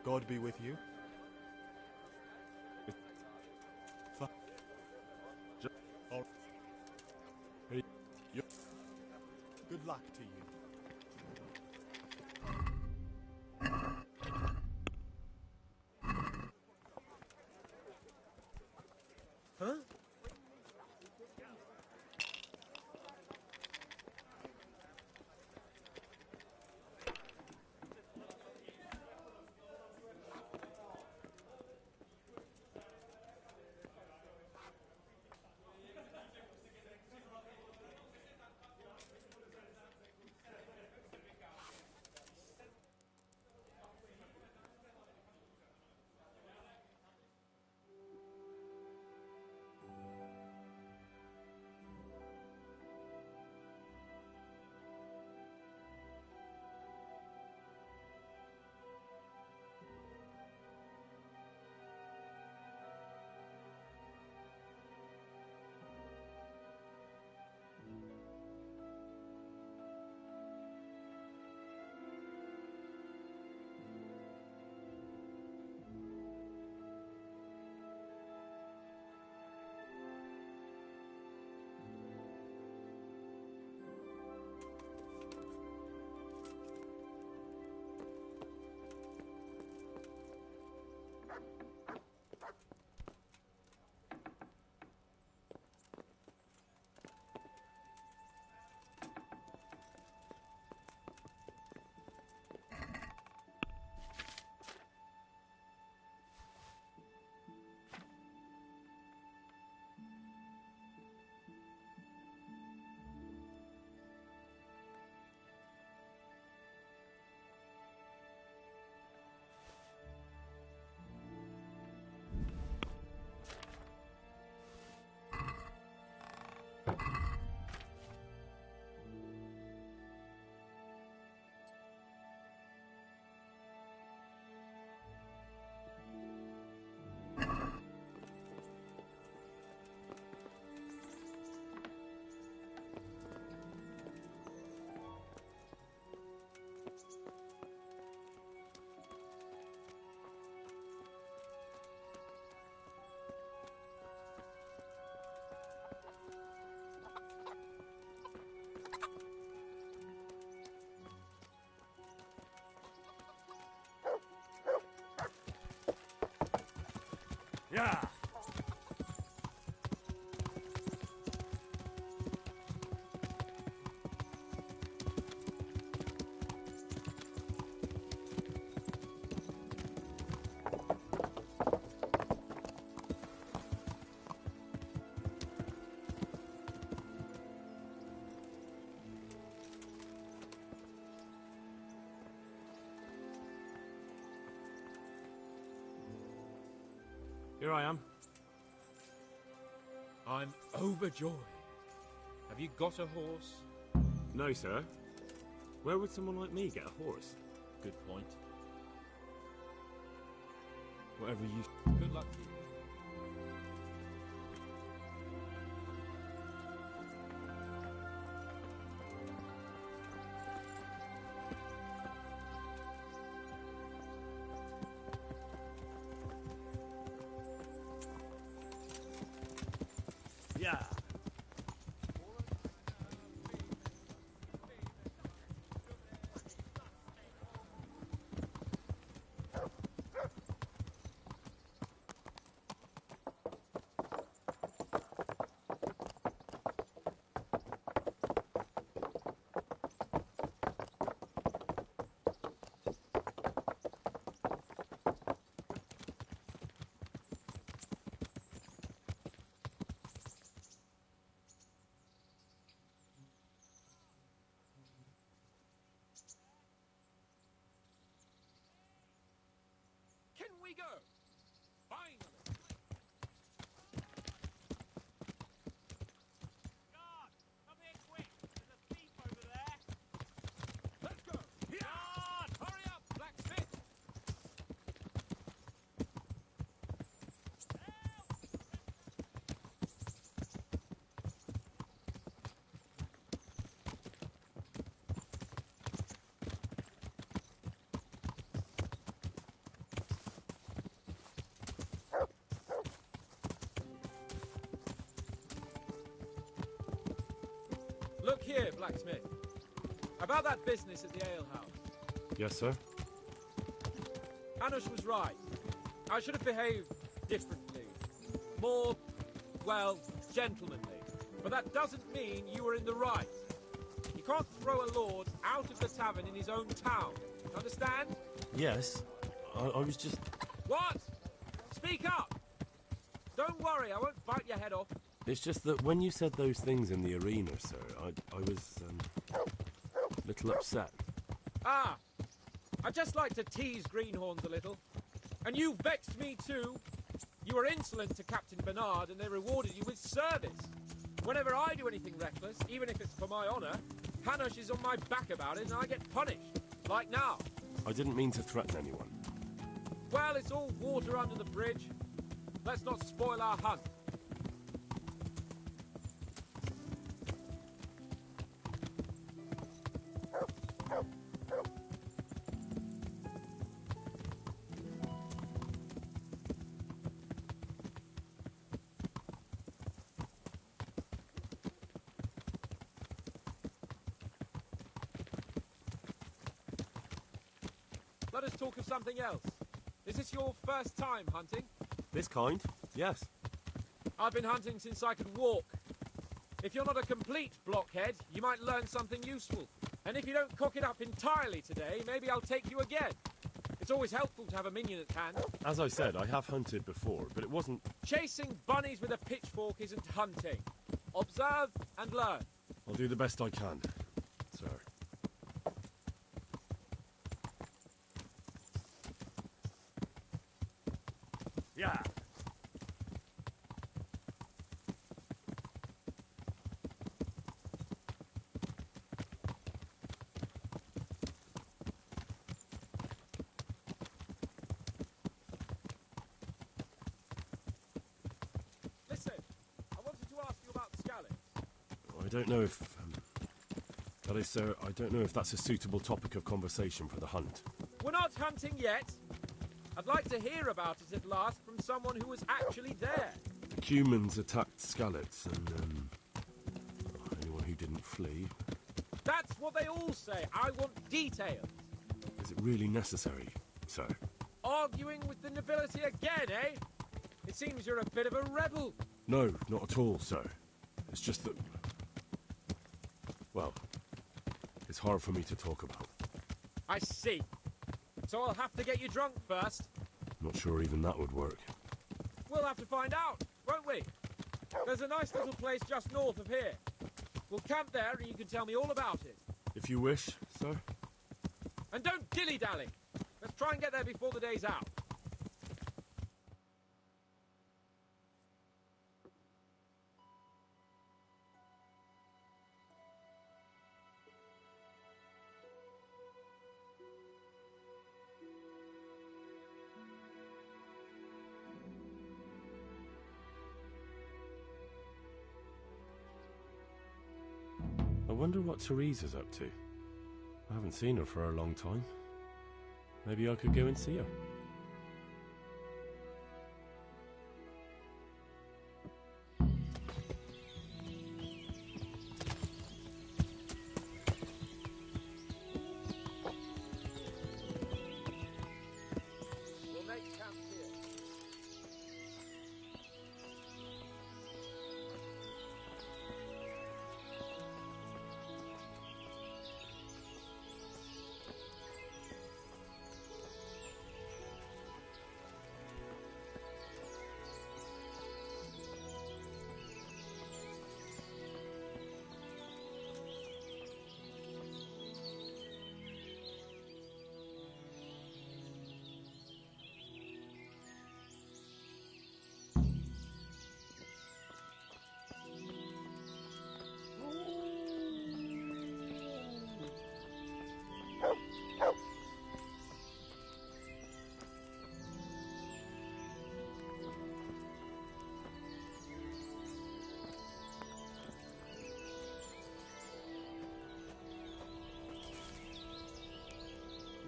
God be with you. Good luck to you. Huh? Here I am. I'm overjoyed. Have you got a horse? No, sir. Where would someone like me get a horse? Good point. Whatever you... Good luck to you. Yeah. Can we go? Finally! Guard, come here quick. There's a thief over there. Let's go! Guard! Hurry up, blacksmith! Look here, blacksmith. About that business at the alehouse. Yes, sir? Hanush was right. I should have behaved differently. More, well, gentlemanly. But that doesn't mean you were in the right. You can't throw a lord out of the tavern in his own town. Understand? Yes. I was just... What? Speak up! Don't worry, I won't bite your head off. It's just that when you said those things in the arena, sir, I was, a little upset. Ah! I just like to tease greenhorns a little. And you vexed me too. You were insolent to Captain Bernard and they rewarded you with service. Whenever I do anything reckless, even if it's for my honour, Hanush is on my back about it and I get punished. Like now. I didn't mean to threaten anyone. Well, it's all water under the bridge. Let's not spoil our hunt. Let us talk of something else. Is this your first time hunting? This kind? Yes. I've been hunting since I could walk. If you're not a complete blockhead, you might learn something useful. And if you don't cock it up entirely today, maybe I'll take you again. It's always helpful to have a minion at hand. As I said, I have hunted before, but it wasn't... Chasing bunnies with a pitchfork isn't hunting. Observe and learn. I'll do the best I can, sir. Yeah. Listen, I wanted to ask you about scallops. I don't know if... that is, sir, I don't know if that's a suitable topic of conversation for the hunt. We're not hunting yet. I'd like to hear about it at last from someone who was actually there. Humans attacked Skallets, and, anyone who didn't flee. That's what they all say. I want details. Is it really necessary, sir? Arguing with the nobility again, eh? It seems you're a bit of a rebel. No, not at all, sir. It's just that... well, it's hard for me to talk about. I see. So I'll have to get you drunk first. Not sure even that would work. We'll have to find out, won't we? There's a nice little place just north of here. We'll camp there and you can tell me all about it. If you wish, sir. And don't dilly-dally. Let's try and get there before the day's out. wonder what Teresa's up to. I haven't seen her for a long time. Maybe I could go and see her. We'll make camp here.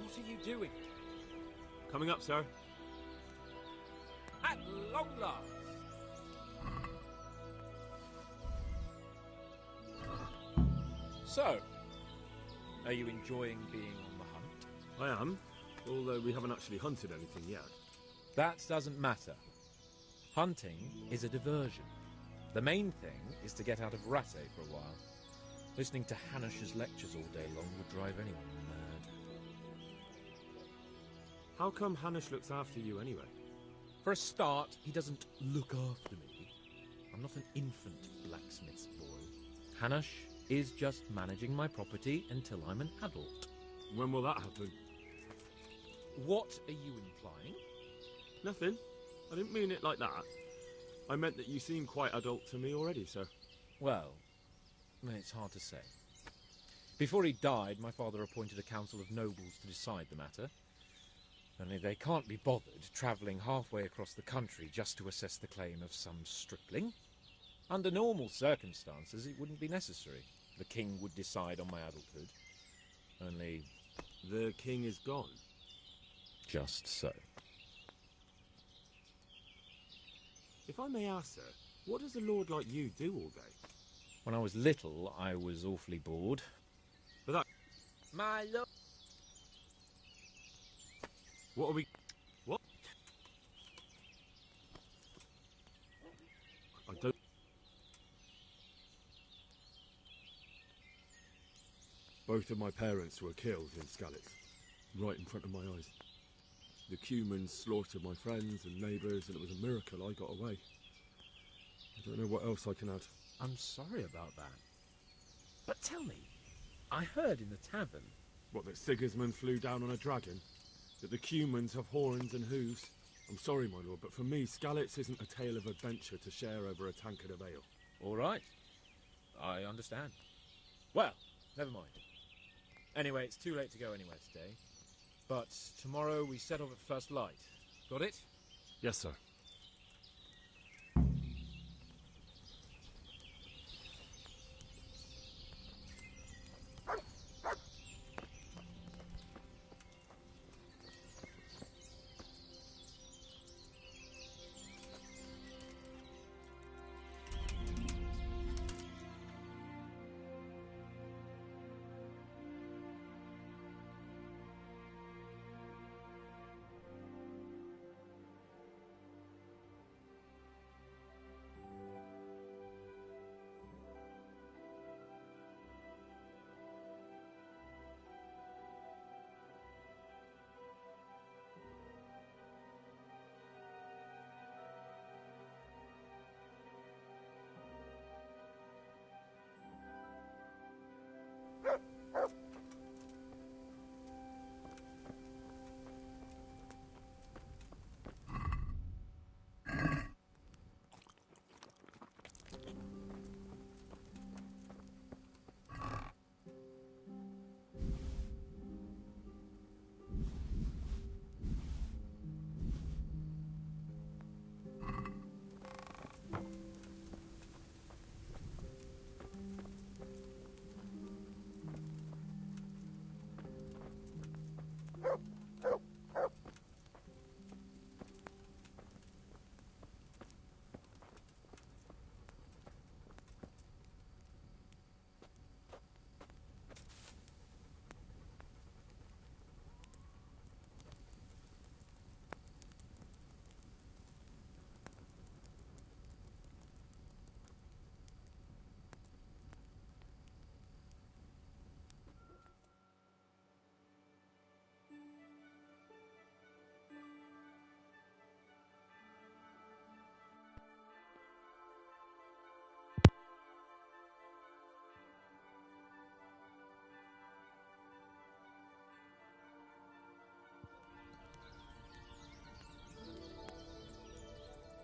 What are you doing? Coming up, sir. At long last! So, are you enjoying being on the hunt? I am, although we haven't actually hunted anything yet. That doesn't matter. Hunting is a diversion. The main thing is to get out of Rattay for a while. Listening to Hanish's lectures all day long would drive anyone mad. How come Hanish looks after you anyway? For a start, he doesn't look after me. I'm not an infant blacksmith's boy. Hanish is just managing my property until I'm an adult. When will that happen? What are you implying? Nothing. I didn't mean it like that. I meant that you seem quite adult to me already, sir. Well, it's hard to say. Before he died, my father appointed a council of nobles to decide the matter. Only they can't be bothered travelling halfway across the country just to assess the claim of some stripling. Under normal circumstances, it wouldn't be necessary. The king would decide on my adulthood. Only... The king is gone. Just so. If I may ask, sir, what does a lord like you do all day? When I was little, I was awfully bored. But that... My lord... What are we... What? I don't... Both of my parents were killed in Skalitz, right in front of my eyes. The Cumans slaughtered my friends and neighbours, and it was a miracle I got away. I don't know what else I can add. I'm sorry about that. But tell me, I heard in the tavern... What, that Sigismund flew down on a dragon? That the Cumans have horns and hooves? I'm sorry, my lord, but for me, Skalitz isn't a tale of adventure to share over a tankard of ale. All right. I understand. Well, never mind. Anyway, it's too late to go anywhere today. But tomorrow we set off at first light. Got it? Yes, sir.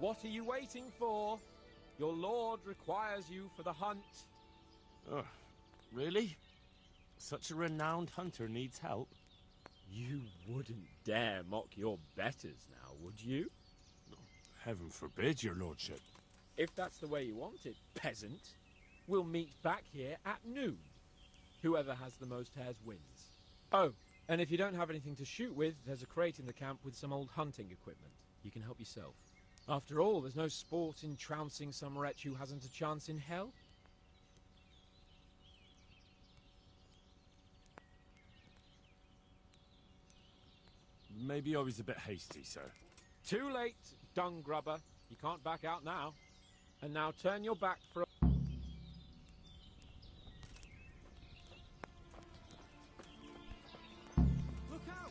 What are you waiting for? Your lord requires you for the hunt. Oh, really? Such a renowned hunter needs help? You wouldn't dare mock your betters now, would you? Heaven forbid, your lordship. If that's the way you want it, peasant, we'll meet back here at noon. Whoever has the most hares wins. Oh, and if you don't have anything to shoot with, there's a crate in the camp with some old hunting equipment. You can help yourself. After all, there's no sport in trouncing some wretch who hasn't a chance in hell. Maybe I was a bit hasty, sir. Too late, dung grubber. You can't back out now. And now turn your back for a... Look out!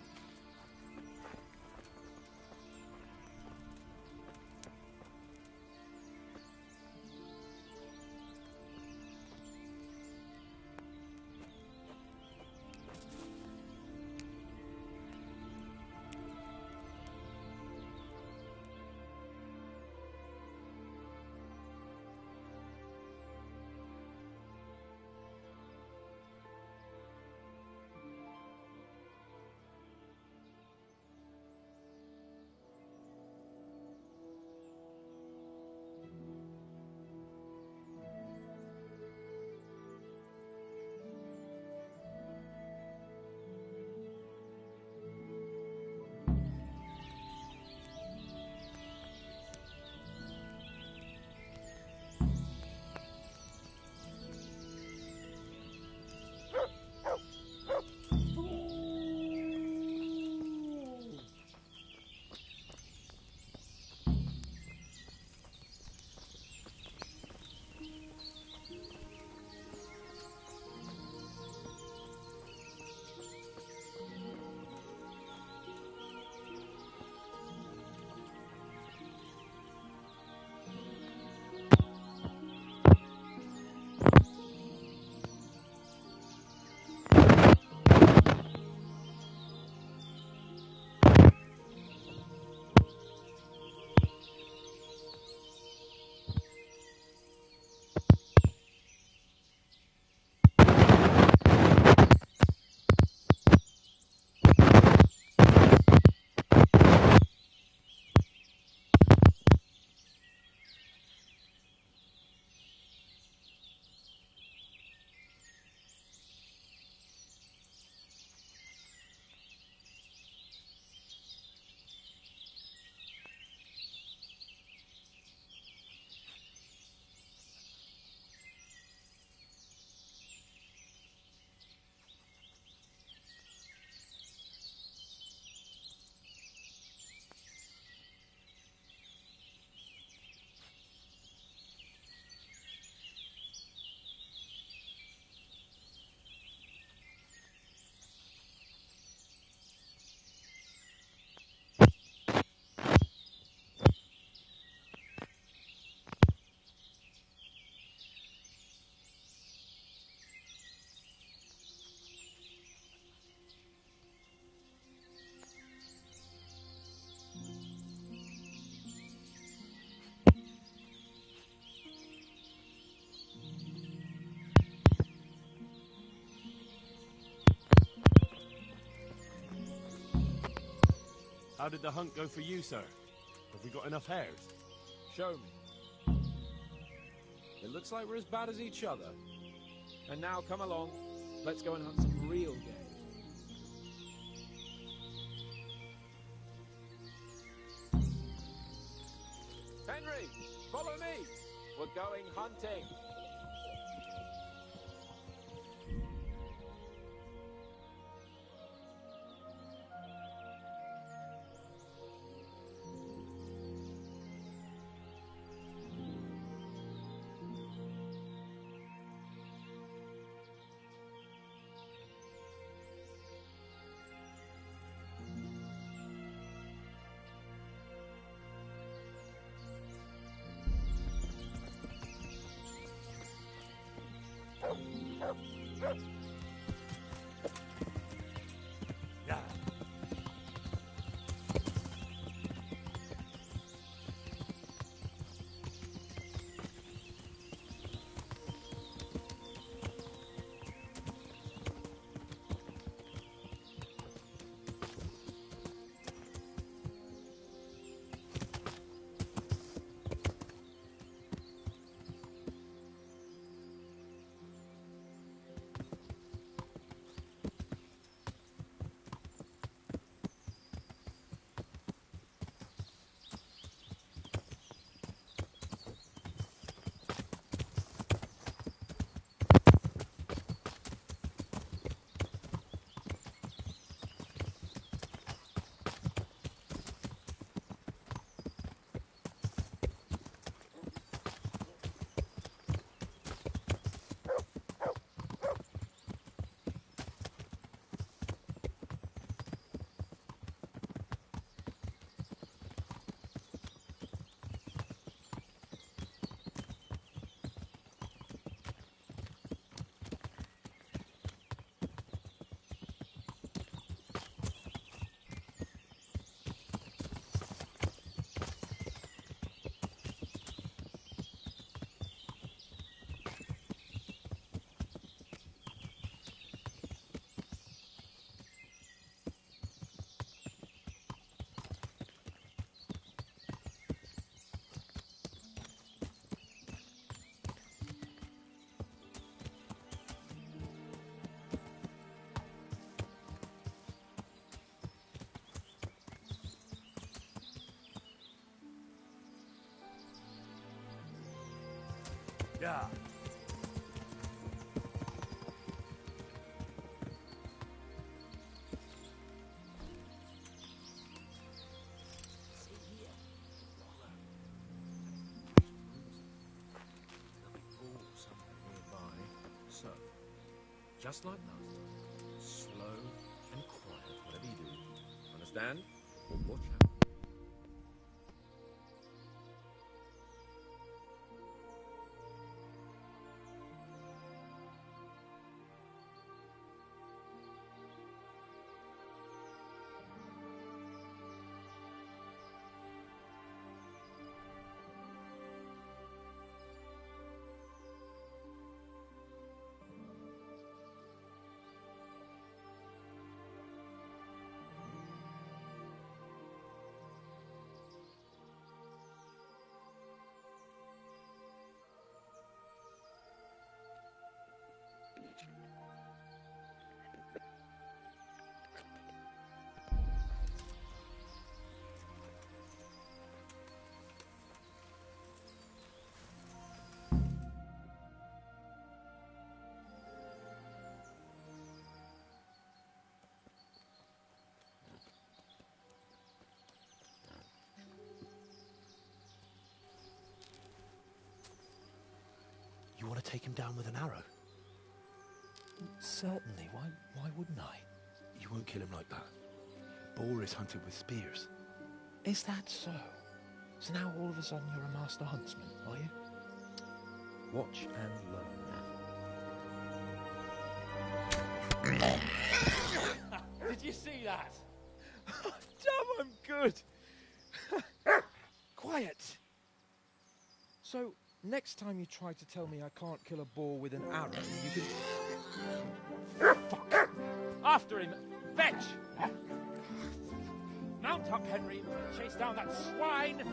How did the hunt go for you, sir? Have we got enough hares? Show me. It looks like we're as bad as each other. And now, come along. Let's go and hunt some real game. Henry, follow me. We're going hunting. Yeah. Yeah. So, just like last time, slow and quiet, whatever you do. Understand? Watch out. You want to take him down with an arrow? Certainly. Why wouldn't I? You won't kill him like that. Boar is hunted with spears. Is that so? So now all of a sudden you're a master huntsman, are you? Watch and learn. Did you see that? Damn, I'm good. Quiet. So, next time you try to tell me I can't kill a boar with an arrow, you can... Fuck! After him! Fetch! Mount up, Henry. We're gonna chase down that swine!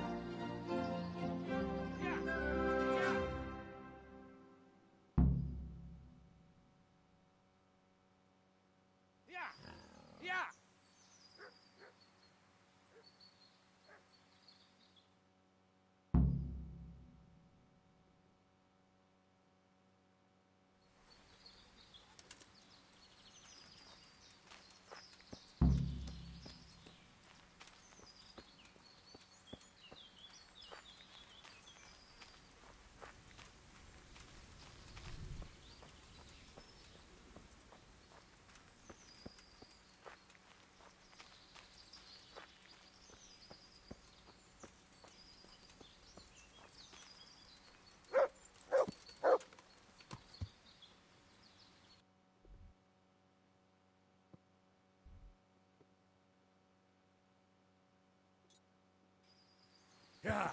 Yeah. Yeah.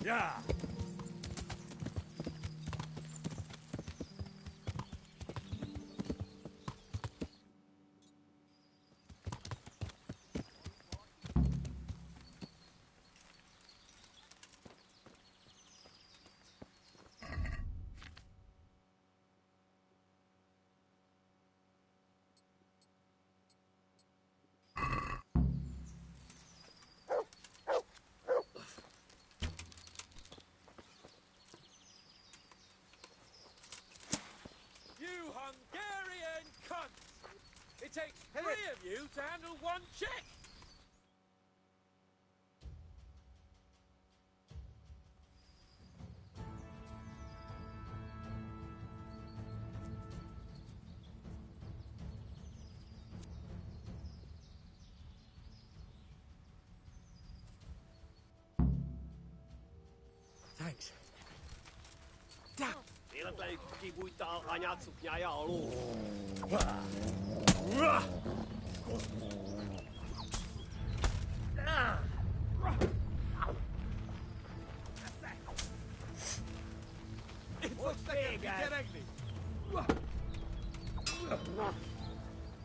Yeah. You Hungarian cunts! It takes 3 of you to handle one chick! Thanks. It looks like a big ugly.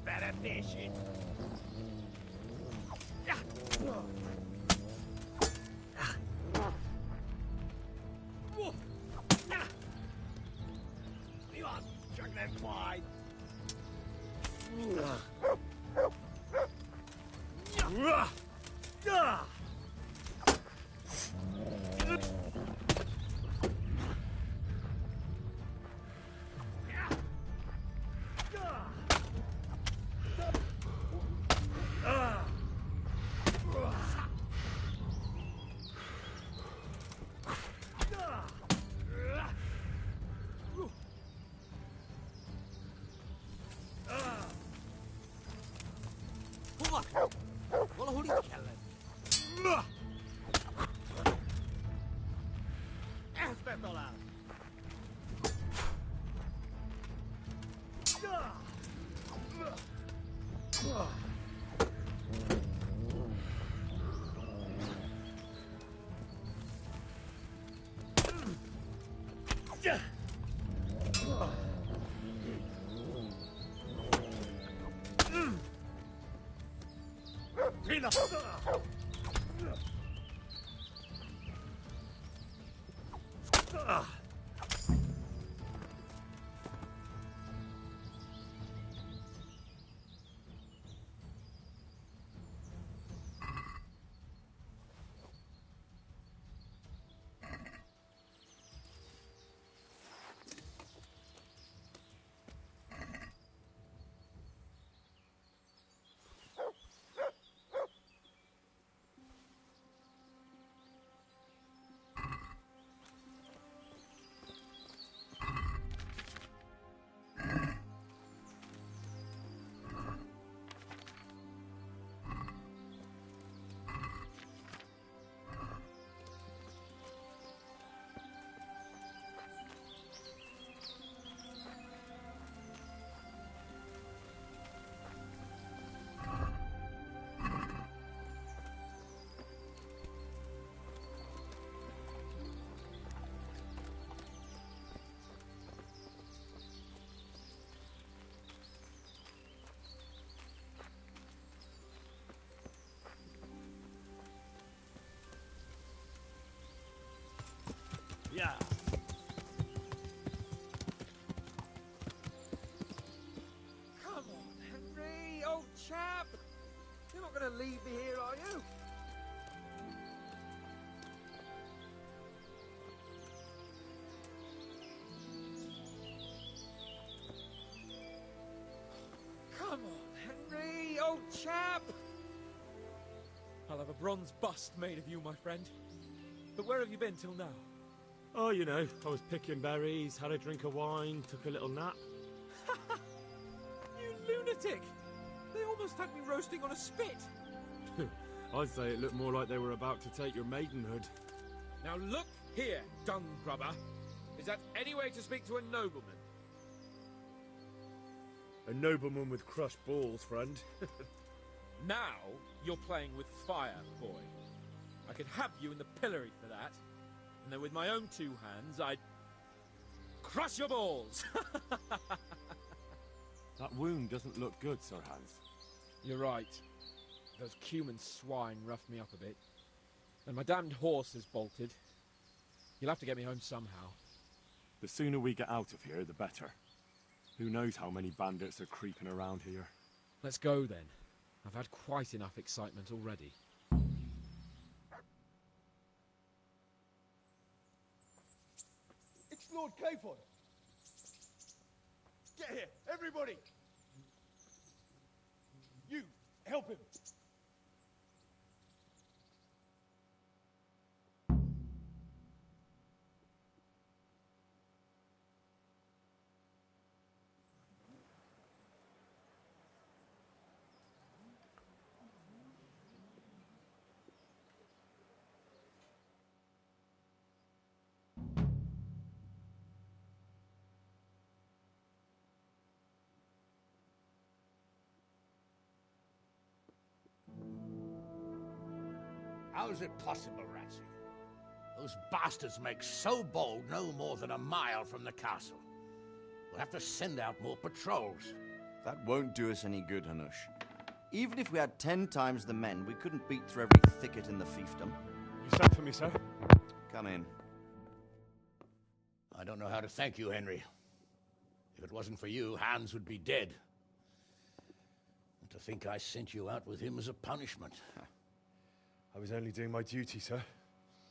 Better. fishing. You are struggling wide. Yeah. Come on, Henry, old chap. You're not going to leave me here, are you? Come on, Henry, old chap. I'll have a bronze bust made of you, my friend. But where have you been till now? Oh, you know, I was picking berries, had a drink of wine, took a little nap. You lunatic! They almost had me roasting on a spit. I'd say it looked more like they were about to take your maidenhood. Now look here, dung grubber. Is that any way to speak to a nobleman? A nobleman with crushed balls, friend. Now you're playing with fire, boy. I could have you in the pillory for that. And then with my own two hands, I'd crush your balls! That wound doesn't look good, Sir Hans. You're right. Those cumin swine roughed me up a bit. And my damned horse has bolted. You'll have to get me home somehow. The sooner we get out of here, the better. Who knows how many bandits are creeping around here. Let's go, then. I've had quite enough excitement already. It's Lord Capon. Get here, everybody. You, help him. How is it possible, Ratsy? Those bastards make so bold no more than a mile from the castle. We'll have to send out more patrols. That won't do us any good, Hanush. Even if we had 10 times the men, we couldn't beat through every thicket in the fiefdom. You sent for me, sir? Come in. I don't know how to thank you, Henry. If it wasn't for you, Hans would be dead. And to think I sent you out with him as a punishment. I was only doing my duty, sir.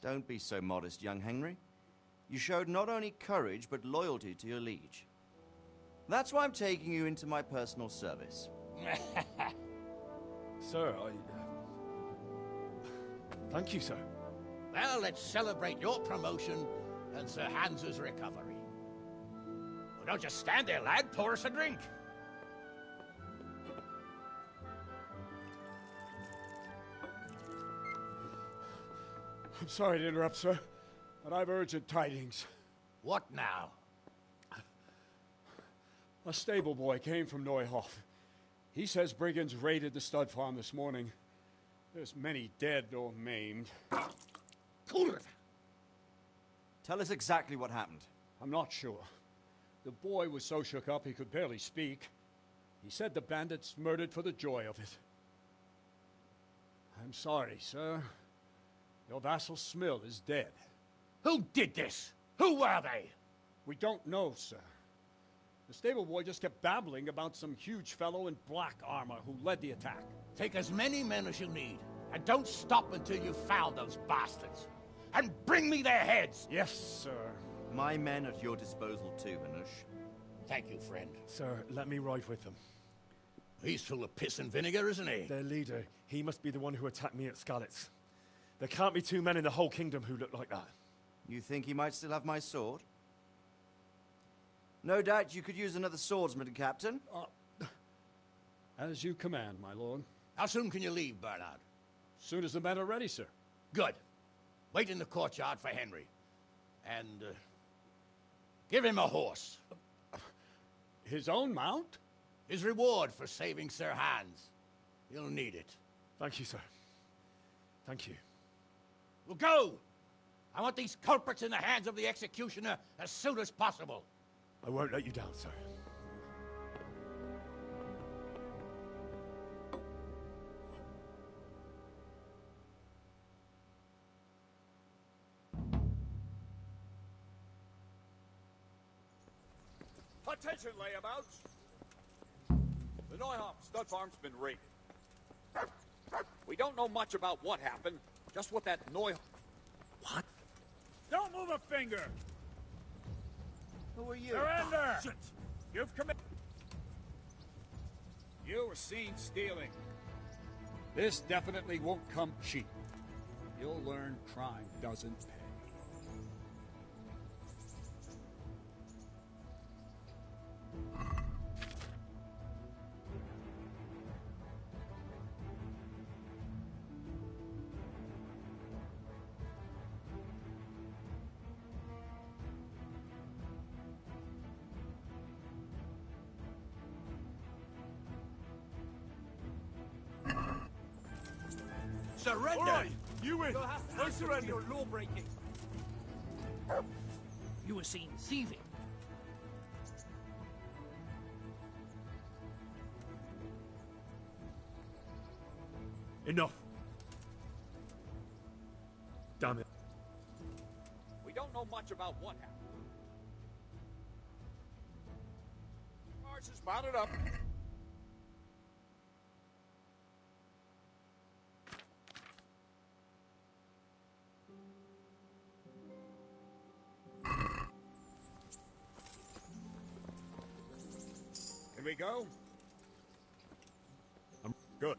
Don't be so modest, young Henry. You showed not only courage, but loyalty to your liege. That's why I'm taking you into my personal service. Sir, thank you, sir. Well, let's celebrate your promotion and Sir Hans's recovery. Well, don't just stand there, lad. Pour us a drink. I'm sorry to interrupt, sir, but I've urgent tidings. What now? A stable boy came from Neuhof. He says brigands raided the stud farm this morning. There's many dead or maimed. Kurva! Tell us exactly what happened. I'm not sure. The boy was so shook up he could barely speak. He said the bandits murdered for the joy of it. I'm sorry, sir. Your vassal Smill is dead. Who did this? Who were they? We don't know, sir. The stable boy just kept babbling about some huge fellow in black armor who led the attack. Take as many men as you need, and don't stop until you've found those bastards. And bring me their heads! Yes, sir. My men at your disposal too, Hanush. Thank you, friend. Sir, let me ride with them. He's full of piss and vinegar, isn't he? Their leader, he must be the one who attacked me at Skalitz. There can't be two men in the whole kingdom who look like that. You think he might still have my sword? No doubt you could use another swordsman, Captain. As you command, my lord. How soon can you leave, Bernard? Soon as the men are ready, sir. Good. Wait in the courtyard for Henry. And, give him a horse. His own mount? His reward for saving Sir Hans. He'll need it. Thank you, sir. Thank you. Well, go! I want these culprits in the hands of the executioner as soon as possible. I won't let you down, sir. Attention, layabouts! The Neuhof stud farm's been raided. We don't know much about what happened, just what that Neuhof... What? Don't move a finger! Who are you? Surrender! Shit. You've committed... You were seen stealing. This definitely won't come cheap. You'll learn crime doesn't pay. Surrender! All right, you win. I surrender. You're law breaking. You were seen thieving. Enough. Damn it. We don't know much about what happened. Horses mounted up. Can we go? I'm good.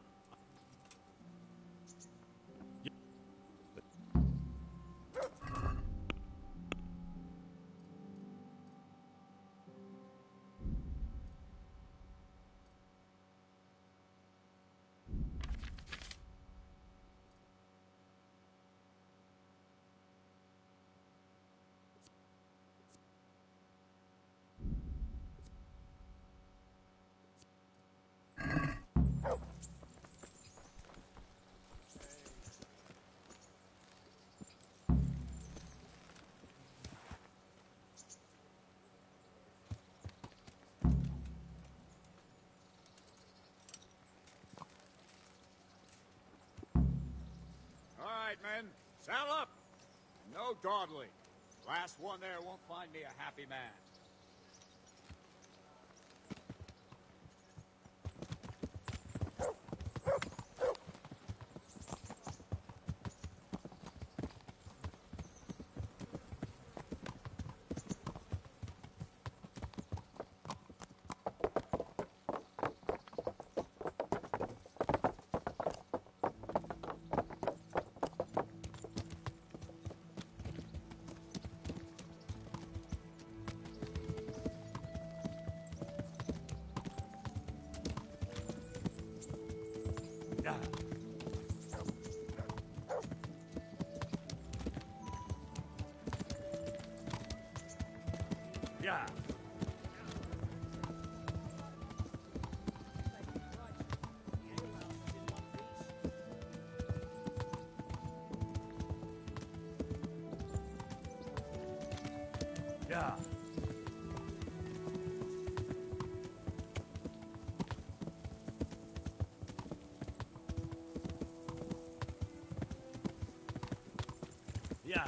men, saddle up! No dawdling. Last one there won't find me a happy man. Yeah. Yeah. Yeah. Yeah.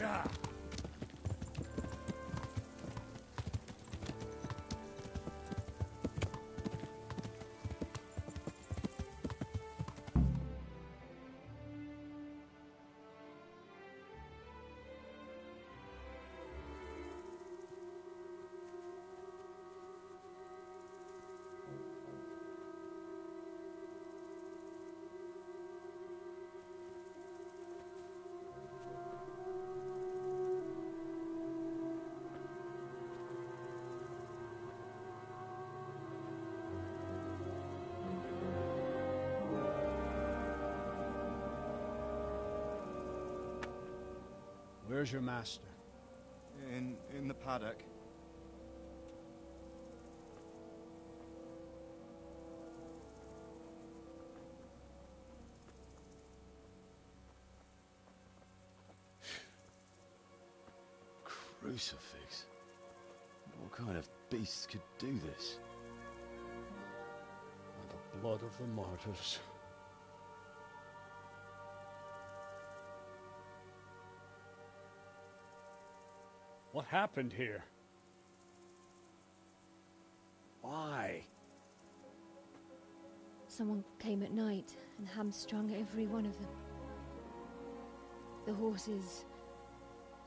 Yeah. Where's your master? In the paddock. Crucifix? What kind of beast could do this? By the blood of the martyrs. What happened here? Why? Someone came at night and hamstrung every one of them. The horses,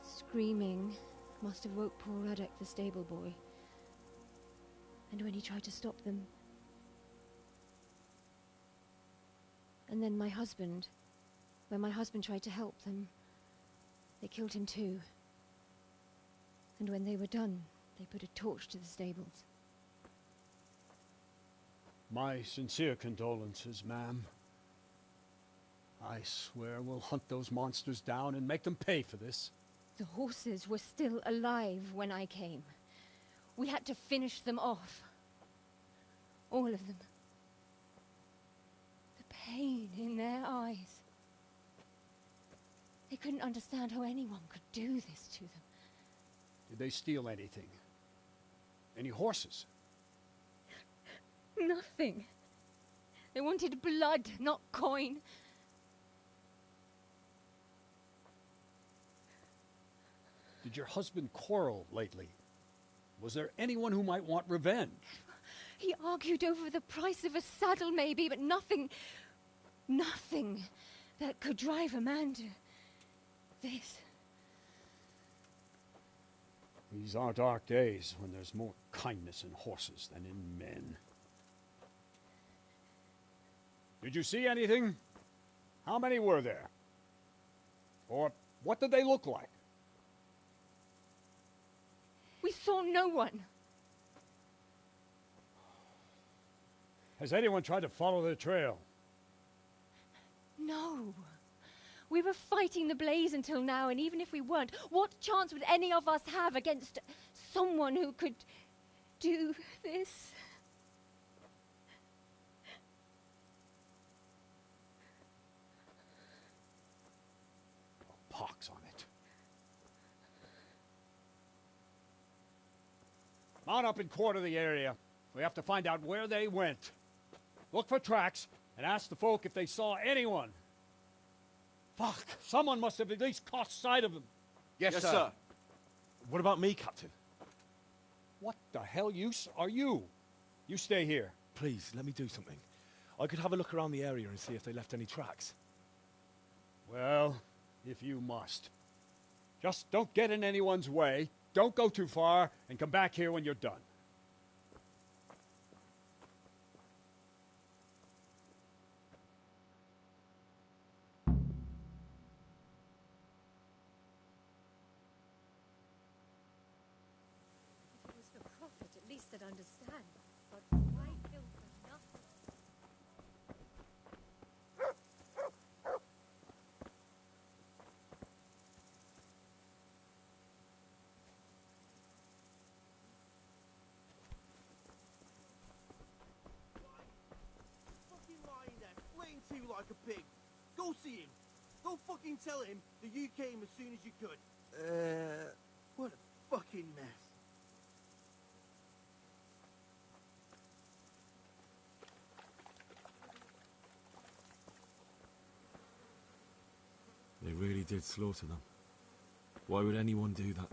screaming, must have woke poor Radek, the stable boy. And when he tried to stop them... And then my husband, when my husband tried to help them, they killed him too. And when they were done, they put a torch to the stables. My sincere condolences, ma'am. I swear we'll hunt those monsters down and make them pay for this. The horses were still alive when I came. We had to finish them off. All of them. The pain in their eyes. They couldn't understand how anyone could do this to them. Did they steal anything? Any horses? Nothing. They wanted blood, not coin. Did your husband quarrel lately? Was there anyone who might want revenge? He argued over the price of a saddle, maybe, but nothing that could drive a man to this. These are dark days when there's more kindness in horses than in men. Did you see anything? How many were there? Or what did they look like? We saw no one. Has anyone tried to follow the trail? No. We were fighting the blaze until now, and even if we weren't, what chance would any of us have against someone who could do this? A pox on it. Mount up and quarter the area. We have to find out where they went. Look for tracks and ask the folk if they saw anyone. Fuck! Someone must have at least caught sight of them. Yes, sir. What about me, Captain? What the hell are you? You stay here. Please, let me do something. I could have a look around the area and see if they left any tracks. Well, if you must. Just don't get in anyone's way, don't go too far, and come back here when you're done. If it was for profit, at least I'd understand. But why kill for nothing? Fucking lying there, flaying to you like a pig. Go see him. Go fucking tell him that you came as soon as you could. What a fucking mess. They really did slaughter them. Why would anyone do that?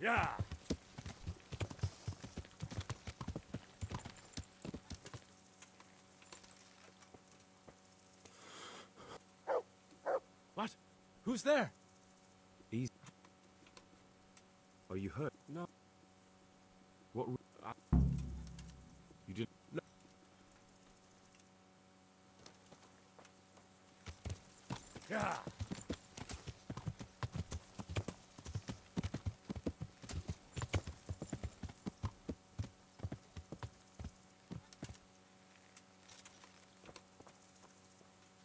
Yeah. What? Who's there? Easy. Are you hurt? No. What? You didn't. No. Yeah.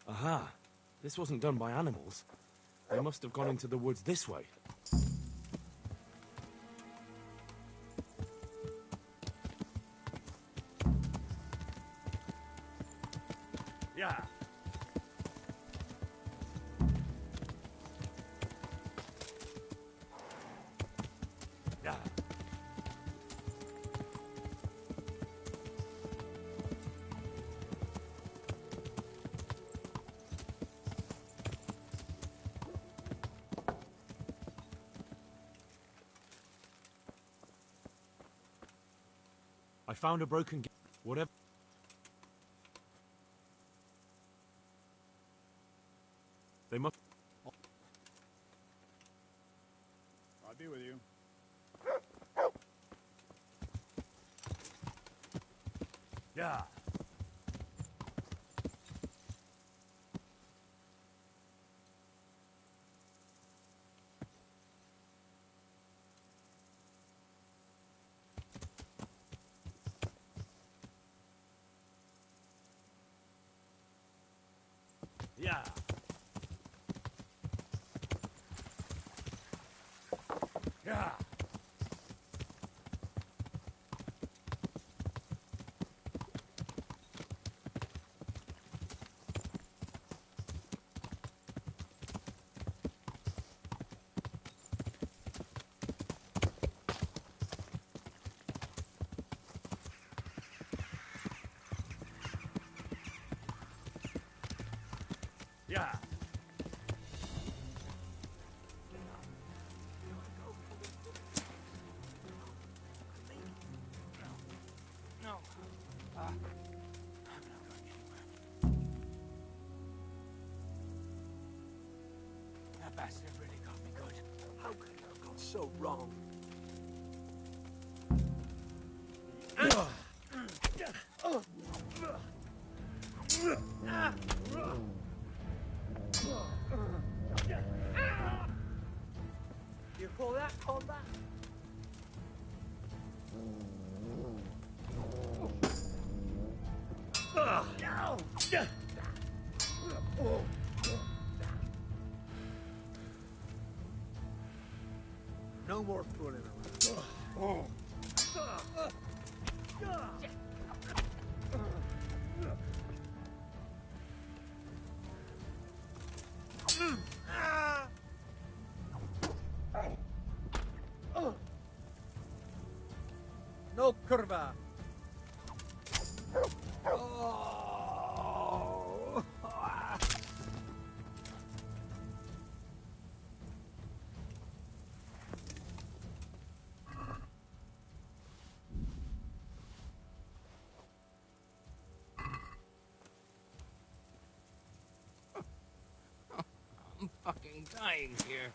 Aha. This wasn't done by animals. They must have gone into the woods this way. Yeah. Yeah. I found a broken gate. Whatever. They must. I'll be with you. Yeah. Yeah. Yeah. Yeah. No. I'm not going anywhere. That bastard really got me good. How could it have gone so wrong? You call that combat? No more fooling around. No curva. I'm fucking dying here.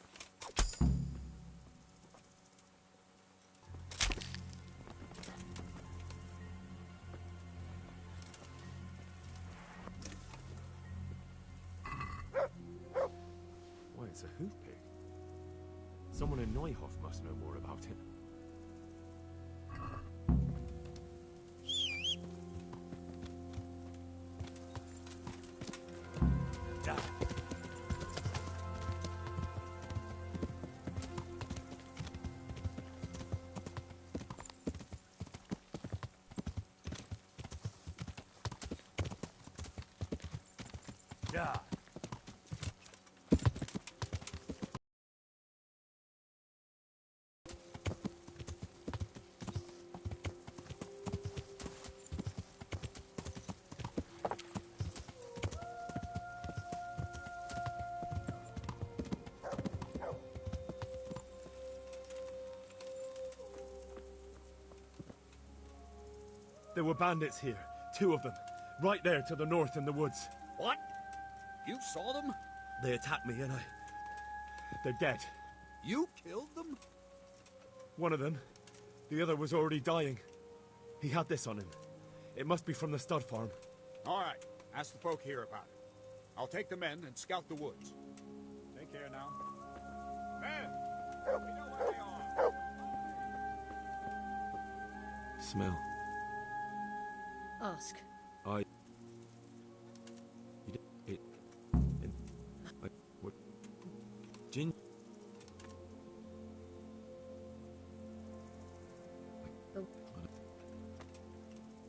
Why, it's a hoof pig. Someone in Neuhof must know more about it. Yeah. Yeah. There were bandits here. 2 of them. Right there to the north in the woods. What? You saw them? They attacked me and they're dead. You killed them? One of them. The other was already dying. He had this on him. It must be from the stud farm. All right. Ask the folk here about it. I'll take the men and scout the woods. Take care now. Men! We know where they are. Smell. Ask. What? Gin?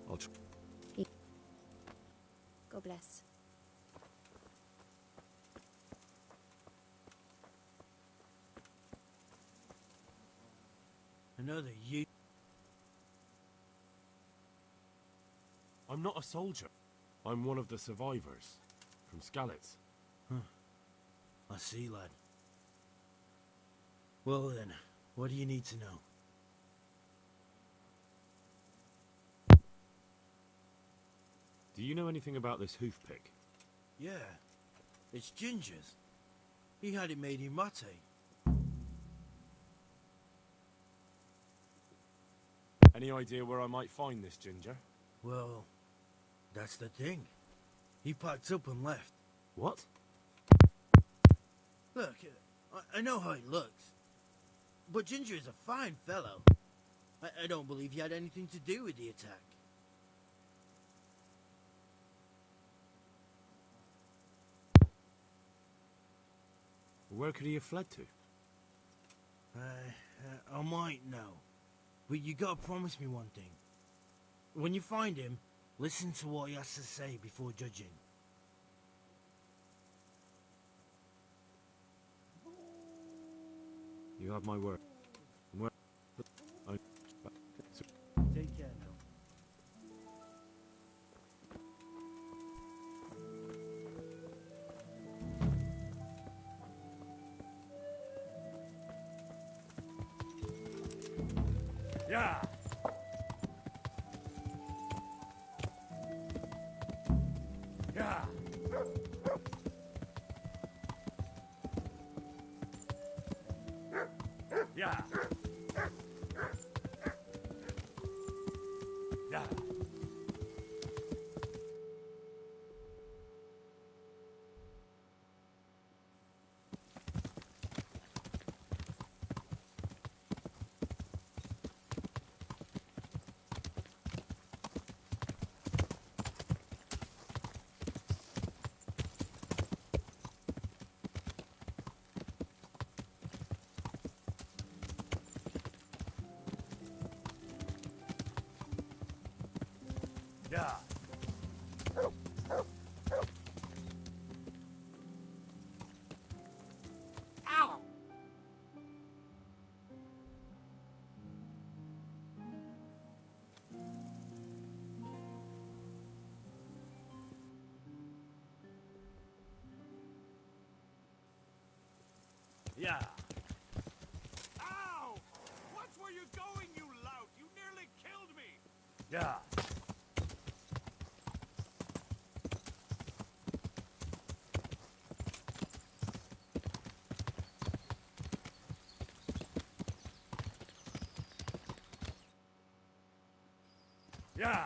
I'll try. God bless. Another you. I'm not a soldier. I'm one of the survivors. From Skalitz. I see, lad. Well then, what do you need to know? Do you know anything about this hoof pick? Yeah, it's Ginger's. He had it made in Mate. Any idea where I might find this Ginger? Well, that's the thing. He packed up and left. What? Look, I know how he looks. But Ginger is a fine fellow. I don't believe he had anything to do with the attack. Where could he have fled to? I might know. But you gotta promise me one thing. When you find him, listen to what he has to say before judging. You have my word. Take care now. Yeah. Yeah. Yeah. Yeah. Yeah. Ow! Yeah. Ow! Watch where you're going, you lout! You nearly killed me! Yeah. Yeah.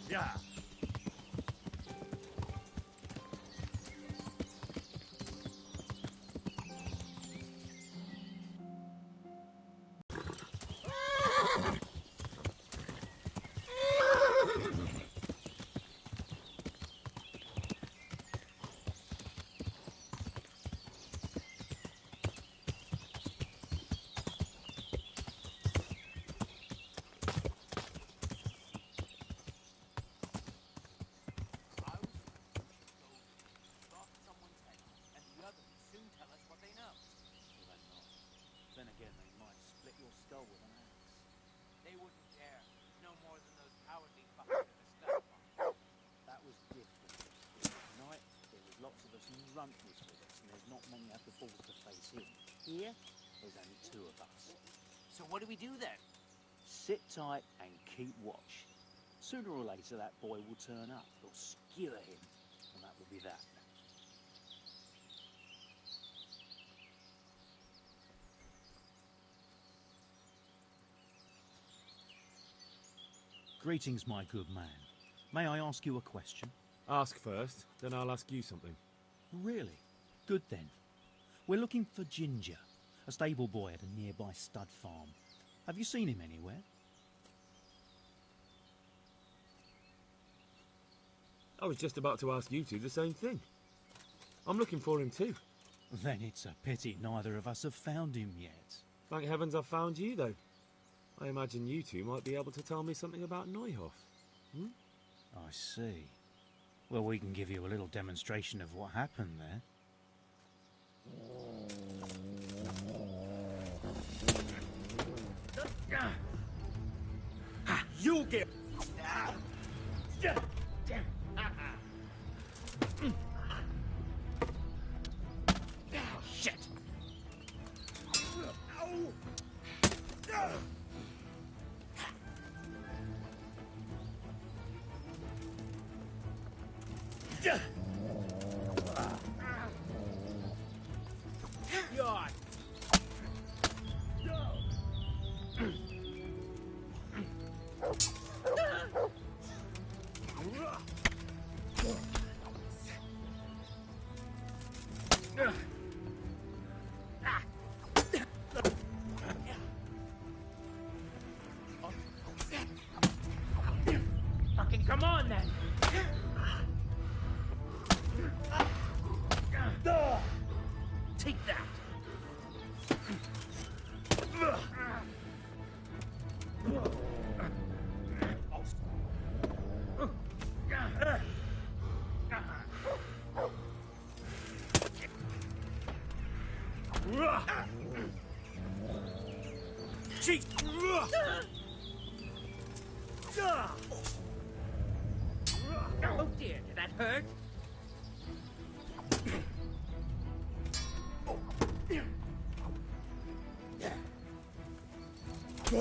Yeah. Runt was with us, and there's not many have the balls to face him. Here, there's only two of us. So what do we do then? Sit tight and keep watch. Sooner or later, that boy will turn up. They'll skewer him, and that will be that. Greetings, my good man. May I ask you a question? Ask first, then I'll ask you something. Really? Good then. We're looking for Ginger, a stable boy at a nearby stud farm. Have you seen him anywhere? I was just about to ask you two the same thing. I'm looking for him too. Then it's a pity neither of us have found him yet. Thank heavens I've found you, though. I imagine you two might be able to tell me something about Neuhoff. Hmm? I see. Well, we can give you a little demonstration of what happened there. You get... Shit! God! Fucking come on then! Take that! Jeez! Oh dear, did that hurt? Are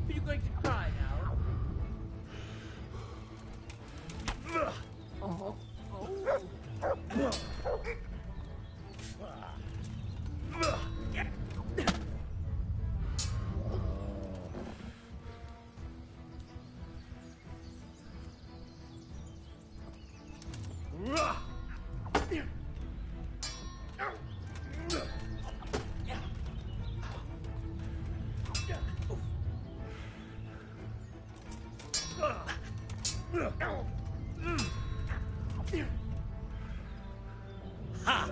you going to cry now? Oh. Ha!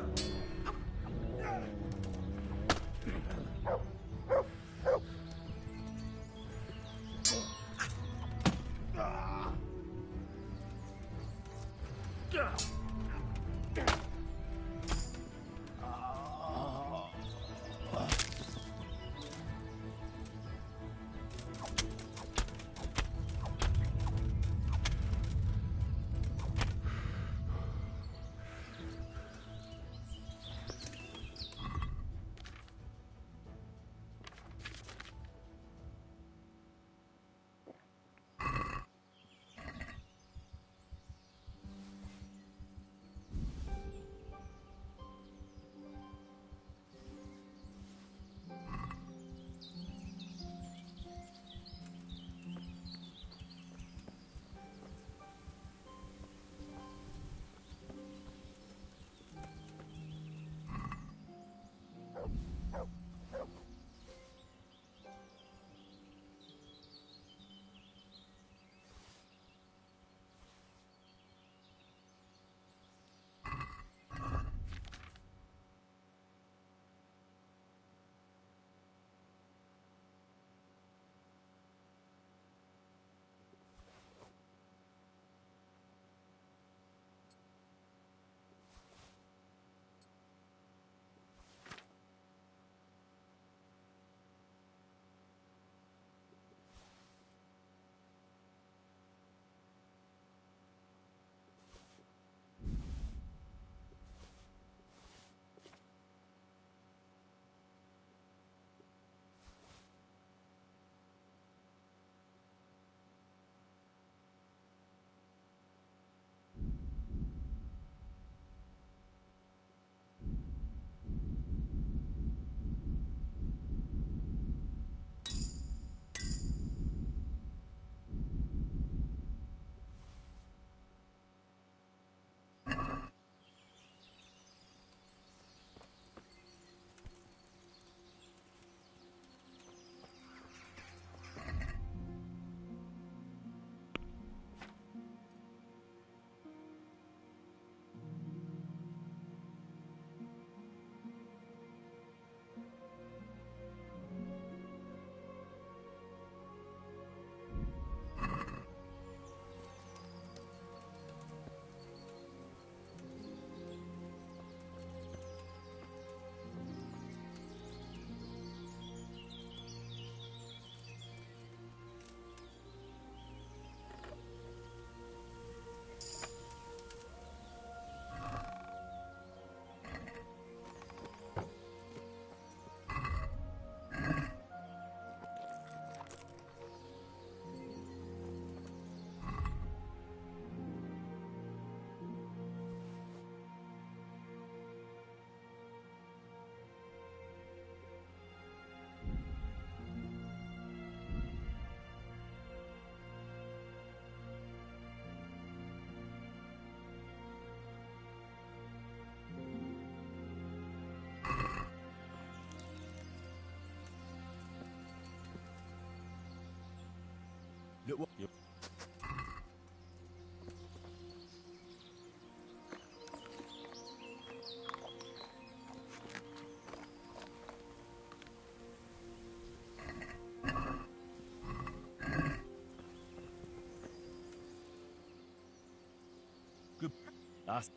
That's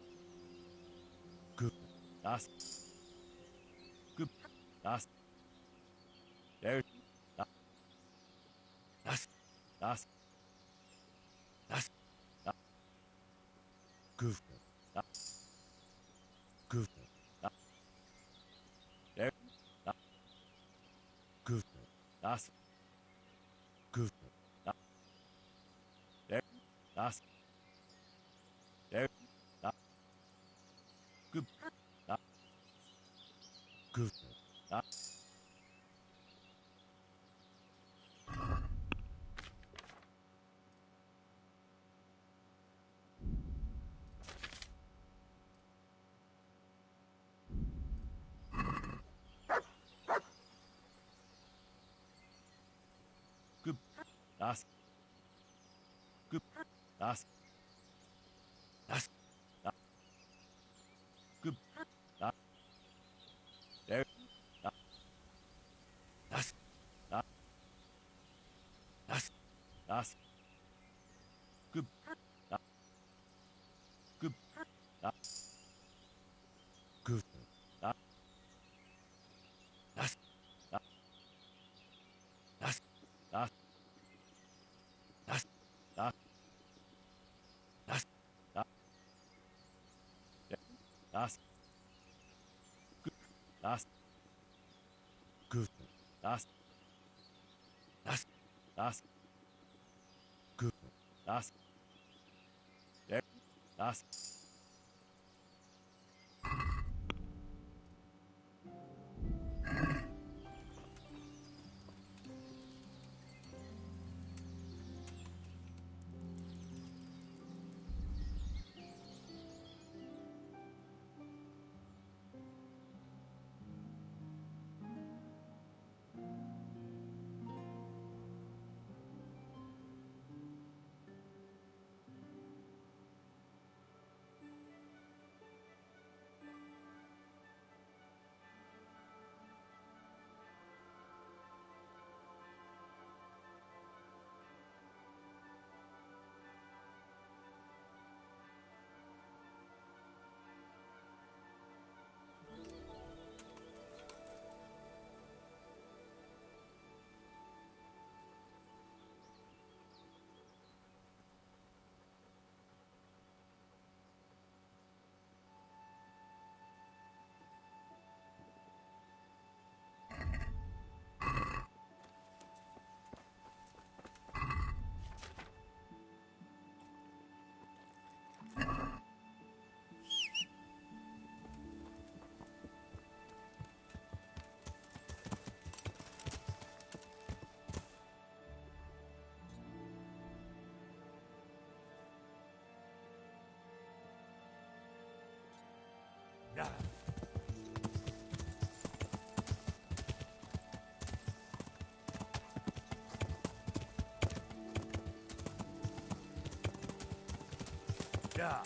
good. That's good. That's there. That's good. Good. There. Good. That's good. There. That's there. Good. Good. Good. That's good. That's good. There. That's good. Good. Good. That's good. That's good. That's there. That's Yeah. Yeah.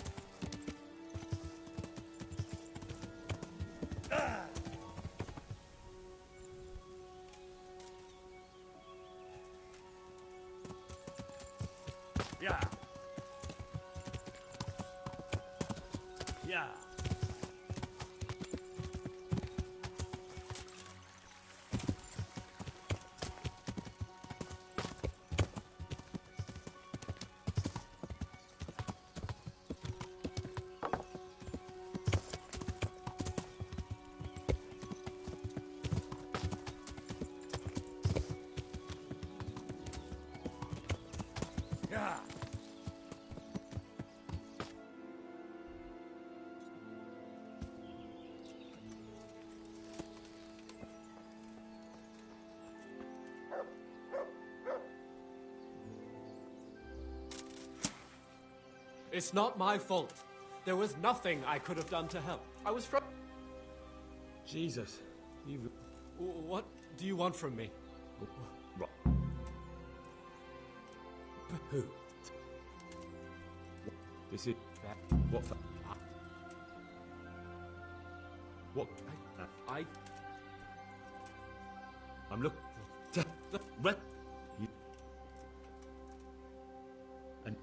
Yeah. Yeah. Yeah. It's not my fault. There was nothing I could have done to help. I was from... Jesus, you... What do you want from me? Who? This is... What for? What? I'm looking... What? You... And...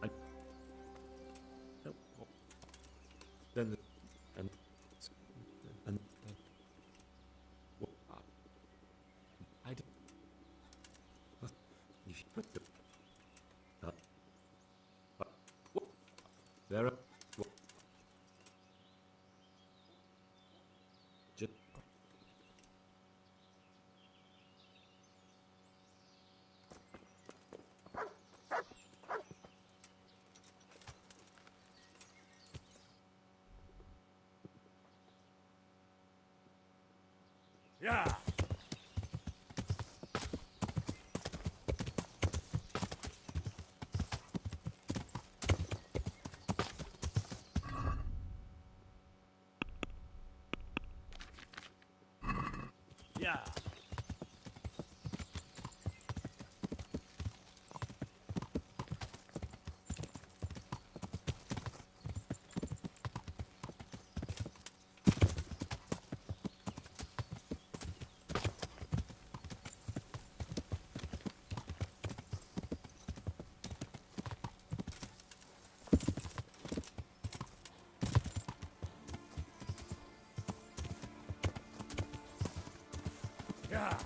There are... Just... Yeah. Yeah. Yeah.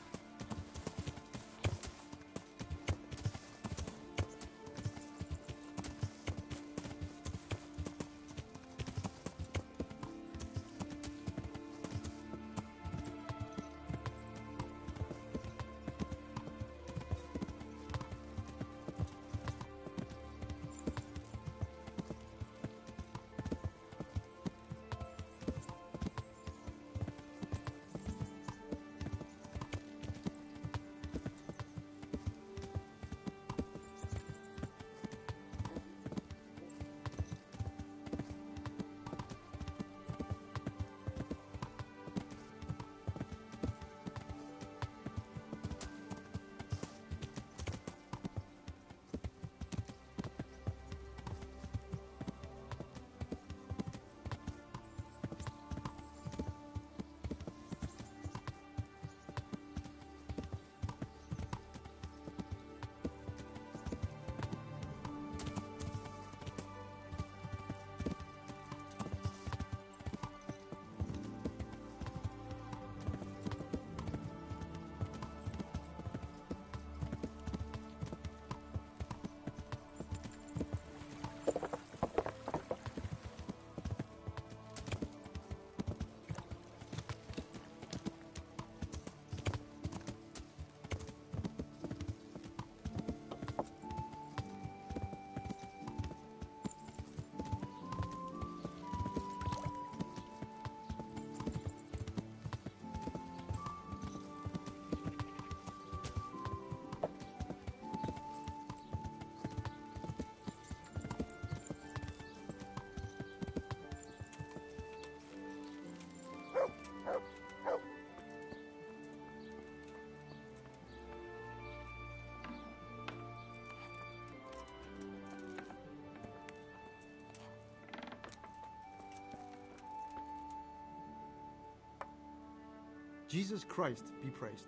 Jesus Christ be praised.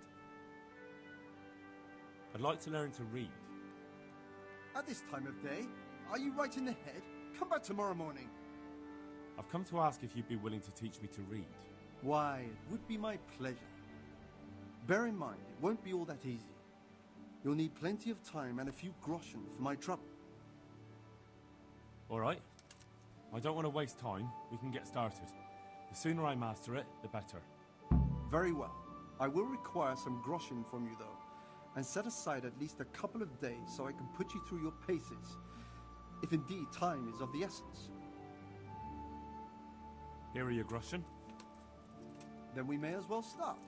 I'd like to learn to read. At this time of day, are you right in the head? Come back tomorrow morning. I've come to ask if you'd be willing to teach me to read. Why, it would be my pleasure. Bear in mind, it won't be all that easy. You'll need plenty of time and a few groschen for my trouble. All right. I don't want to waste time. We can get started. The sooner I master it, the better. Very well. I will require some groschen from you, though, and set aside at least a couple of days so I can put you through your paces, if indeed time is of the essence. Here are your groschen. Then we may as well start.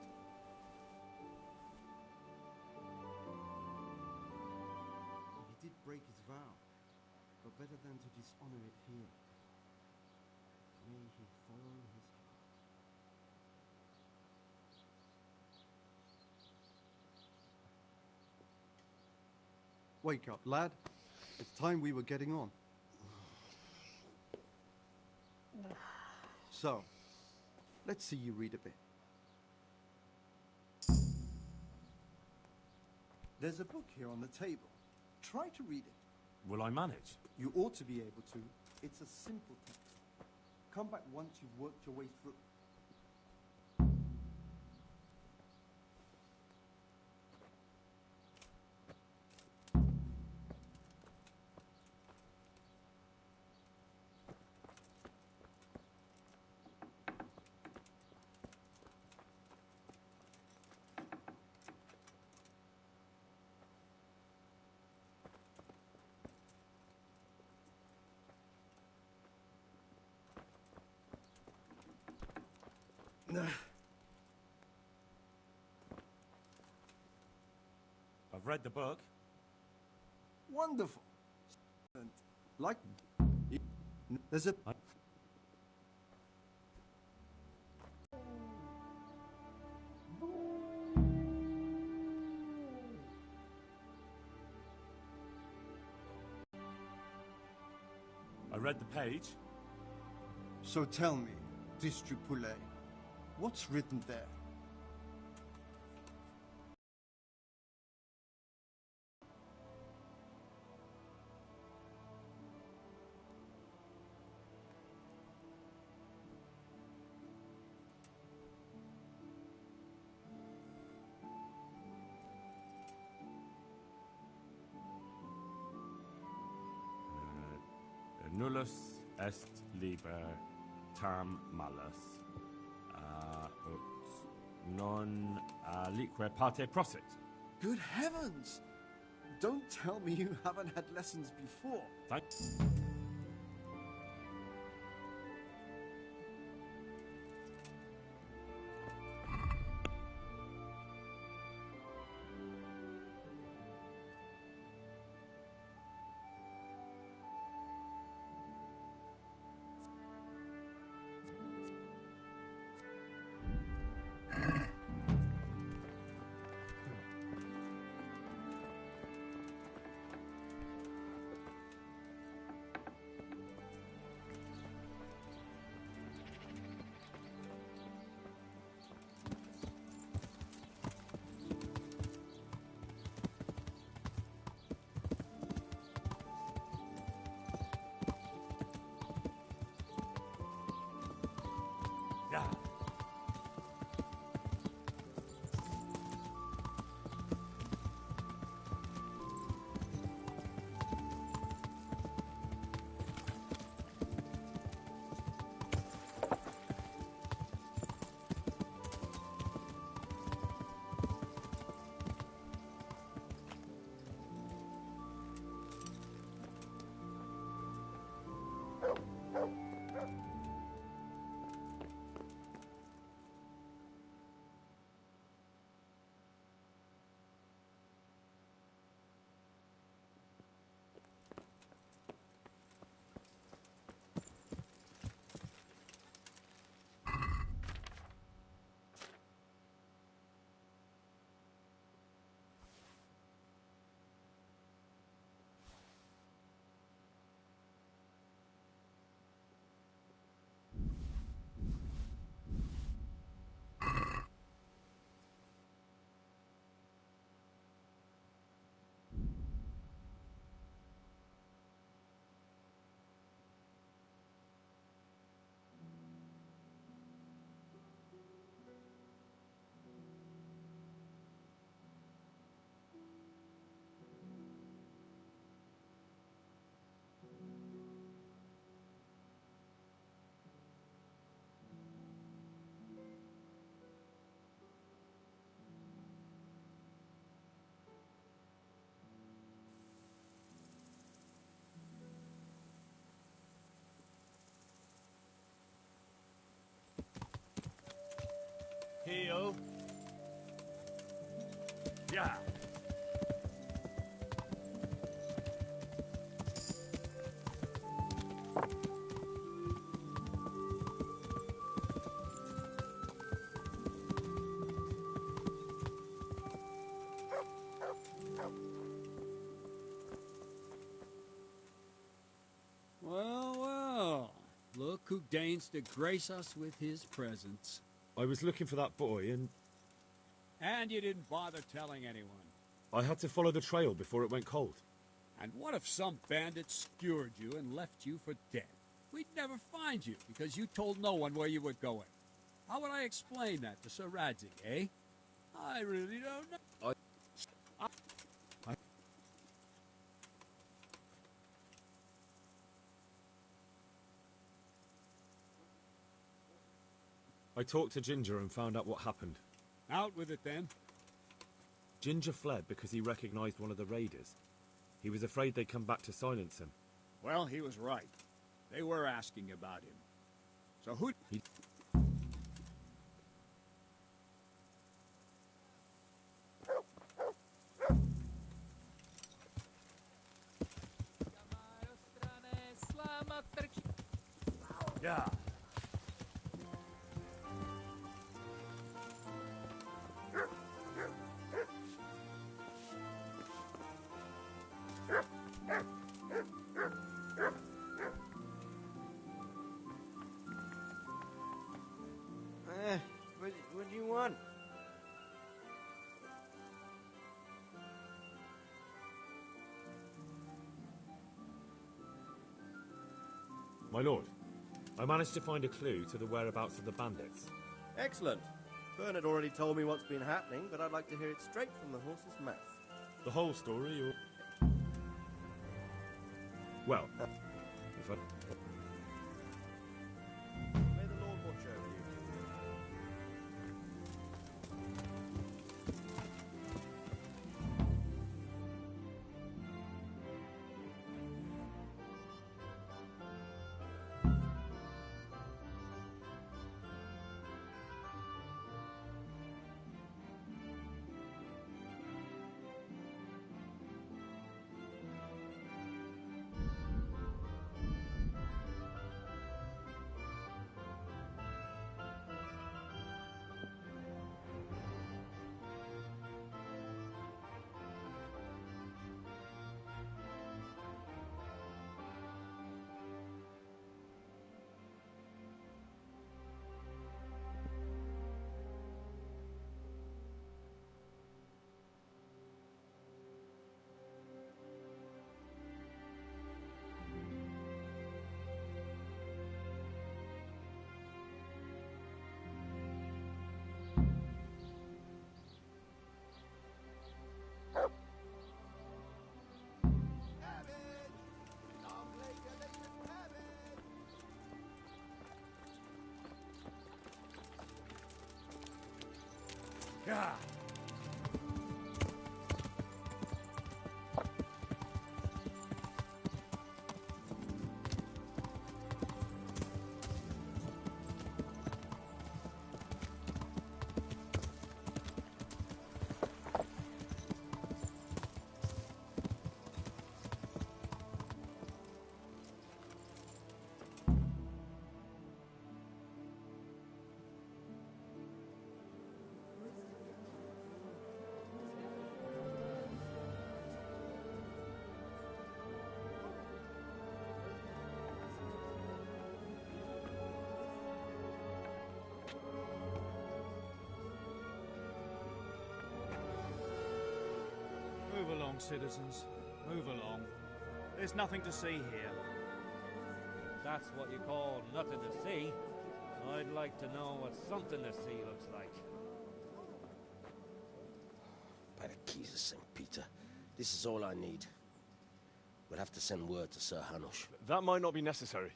He did break his vow, but better than to dishonor it here. May he follow his heart. Wake up, lad. It's time we were getting on. So, let's see you read a bit. There's a book here on the table. Try to read it. Will I manage? You ought to be able to. It's a simple text. Come back once you've worked your way through. I've read the book. Wonderful. And like, there's a. I read the page. So tell me, District Poulet, what's written there? Nullus est liber tam malus, ut non alique parte prosit. Good heavens! Don't tell me you haven't had lessons before. Thanks. Heel. Yeah. Well, well. Look who deigns to grace us with his presence. I was looking for that boy, and And you didn't bother telling anyone. I had to follow the trail before it went cold. And what if some bandit skewered you and left you for dead? We'd never find you because you told no one where you were going. How would I explain that to Sir Radzig, eh? I really don't know. I talked to Ginger and found out what happened. Out with it, then. Ginger fled because he recognized one of the raiders. He was afraid they'd come back to silence him. Well, he was right. They were asking about him. So who... Yeah. What do you want? My lord, I managed to find a clue to the whereabouts of the bandits. Excellent. Bernard already told me what's been happening, but I'd like to hear it straight from the horse's mouth. The whole story, or... Well, if I... May the Lord watch over you. Yeah. Move along, citizens. Move along. There's nothing to see here. That's what you call nothing to see. I'd like to know what something to see looks like. By the keys of St. Peter, this is all I need. We'll have to send word to Sir Hanush. That might not be necessary.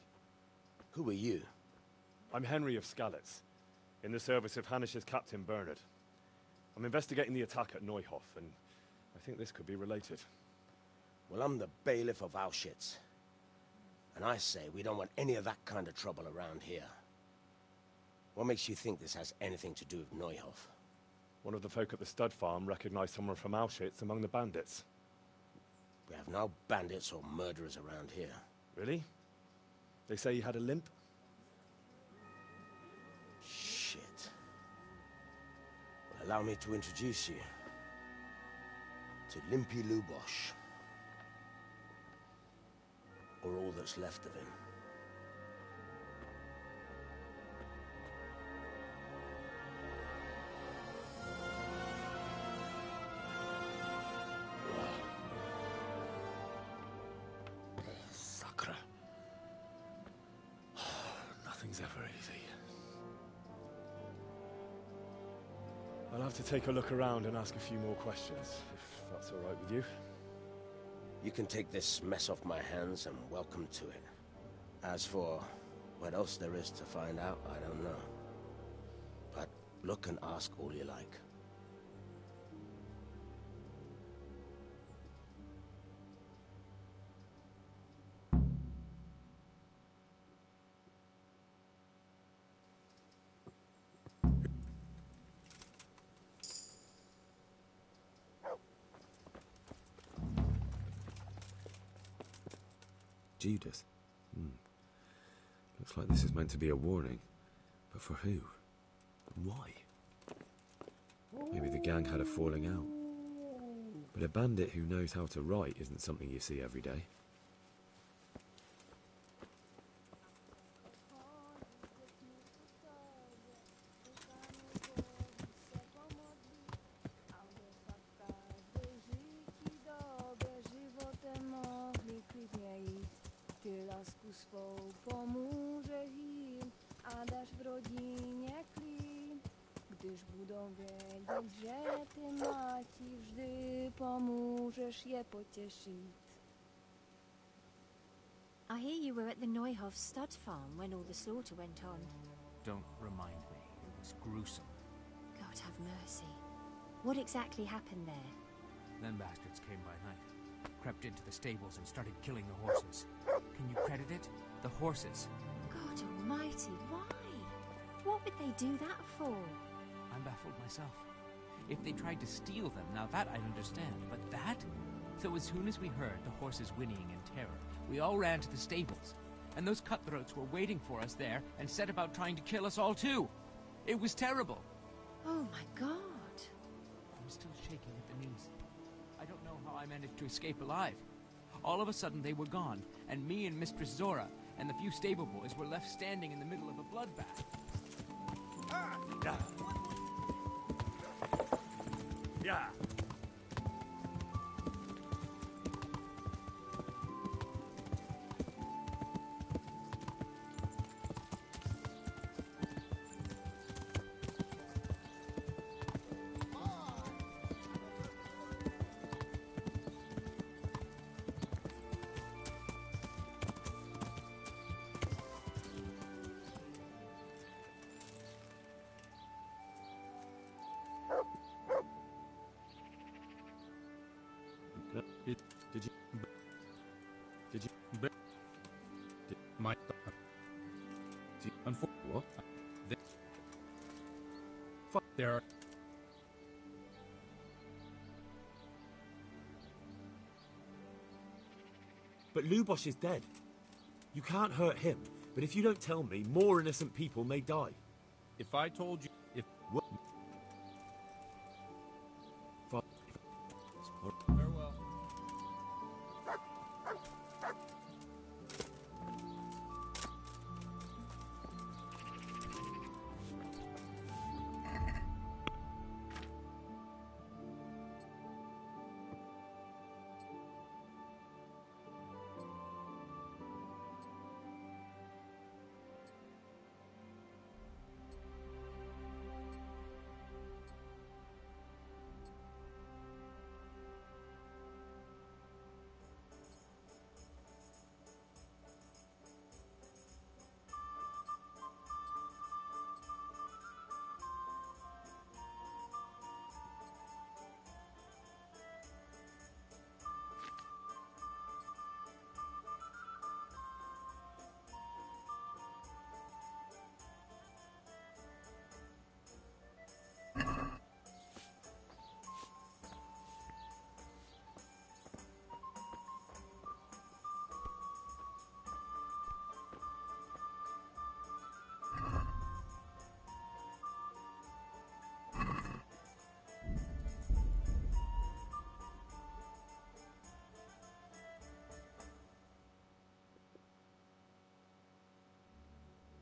Who are you? I'm Henry of Skalitz, in the service of Hanush's Captain Bernard. I'm investigating the attack at Neuhof, and I think this could be related. Well, I'm the bailiff of Auschwitz. And I say we don't want any of that kind of trouble around here. What makes you think this has anything to do with Neuhof? One of the folk at the stud farm recognized someone from Auschwitz among the bandits. We have no bandits or murderers around here. Really? They say he had a limp? Shit. Well, allow me to introduce you to Limpy Lubosh. Or all that's left of him. Sacre. Nothing's ever easy. I'll have to take a look around and ask a few more questions, if that's all right with you. You can take this mess off my hands and welcome to it. As for what else there is to find out, I don't know. But look and ask all you like. Judas. Looks like this is meant to be a warning. But for who? And why? Maybe the gang had a falling out. But a bandit who knows how to write isn't something you see every day. Svou pomůže jim a dáš v rodině klid, když budou vědět, že ty máti vždy pomůžeš je potěšit. I hear you were at the Neuhoff stud farm when all the slaughter went on. Don't remind me. It was gruesome. God have mercy. What exactly happened there? Them bastards came by night, crept into the stables and started killing the horses. Can you credit it? The horses. God almighty, why? What would they do that for? I'm baffled myself. If they tried to steal them, now that I'd understand. But that? So as soon as we heard the horses whinnying in terror, we all ran to the stables. And those cutthroats were waiting for us there and set about trying to kill us all too. It was terrible. Oh my God. I'm still shaking at the knees. I don't know how I managed to escape alive. All of a sudden they were gone, and me and Mistress Zora and the few stable boys were left standing in the middle of a bloodbath. Yeah. There. But Lubosh is dead. You can't hurt him, but if you don't tell me, more innocent people may die. If I told you... If... What? Very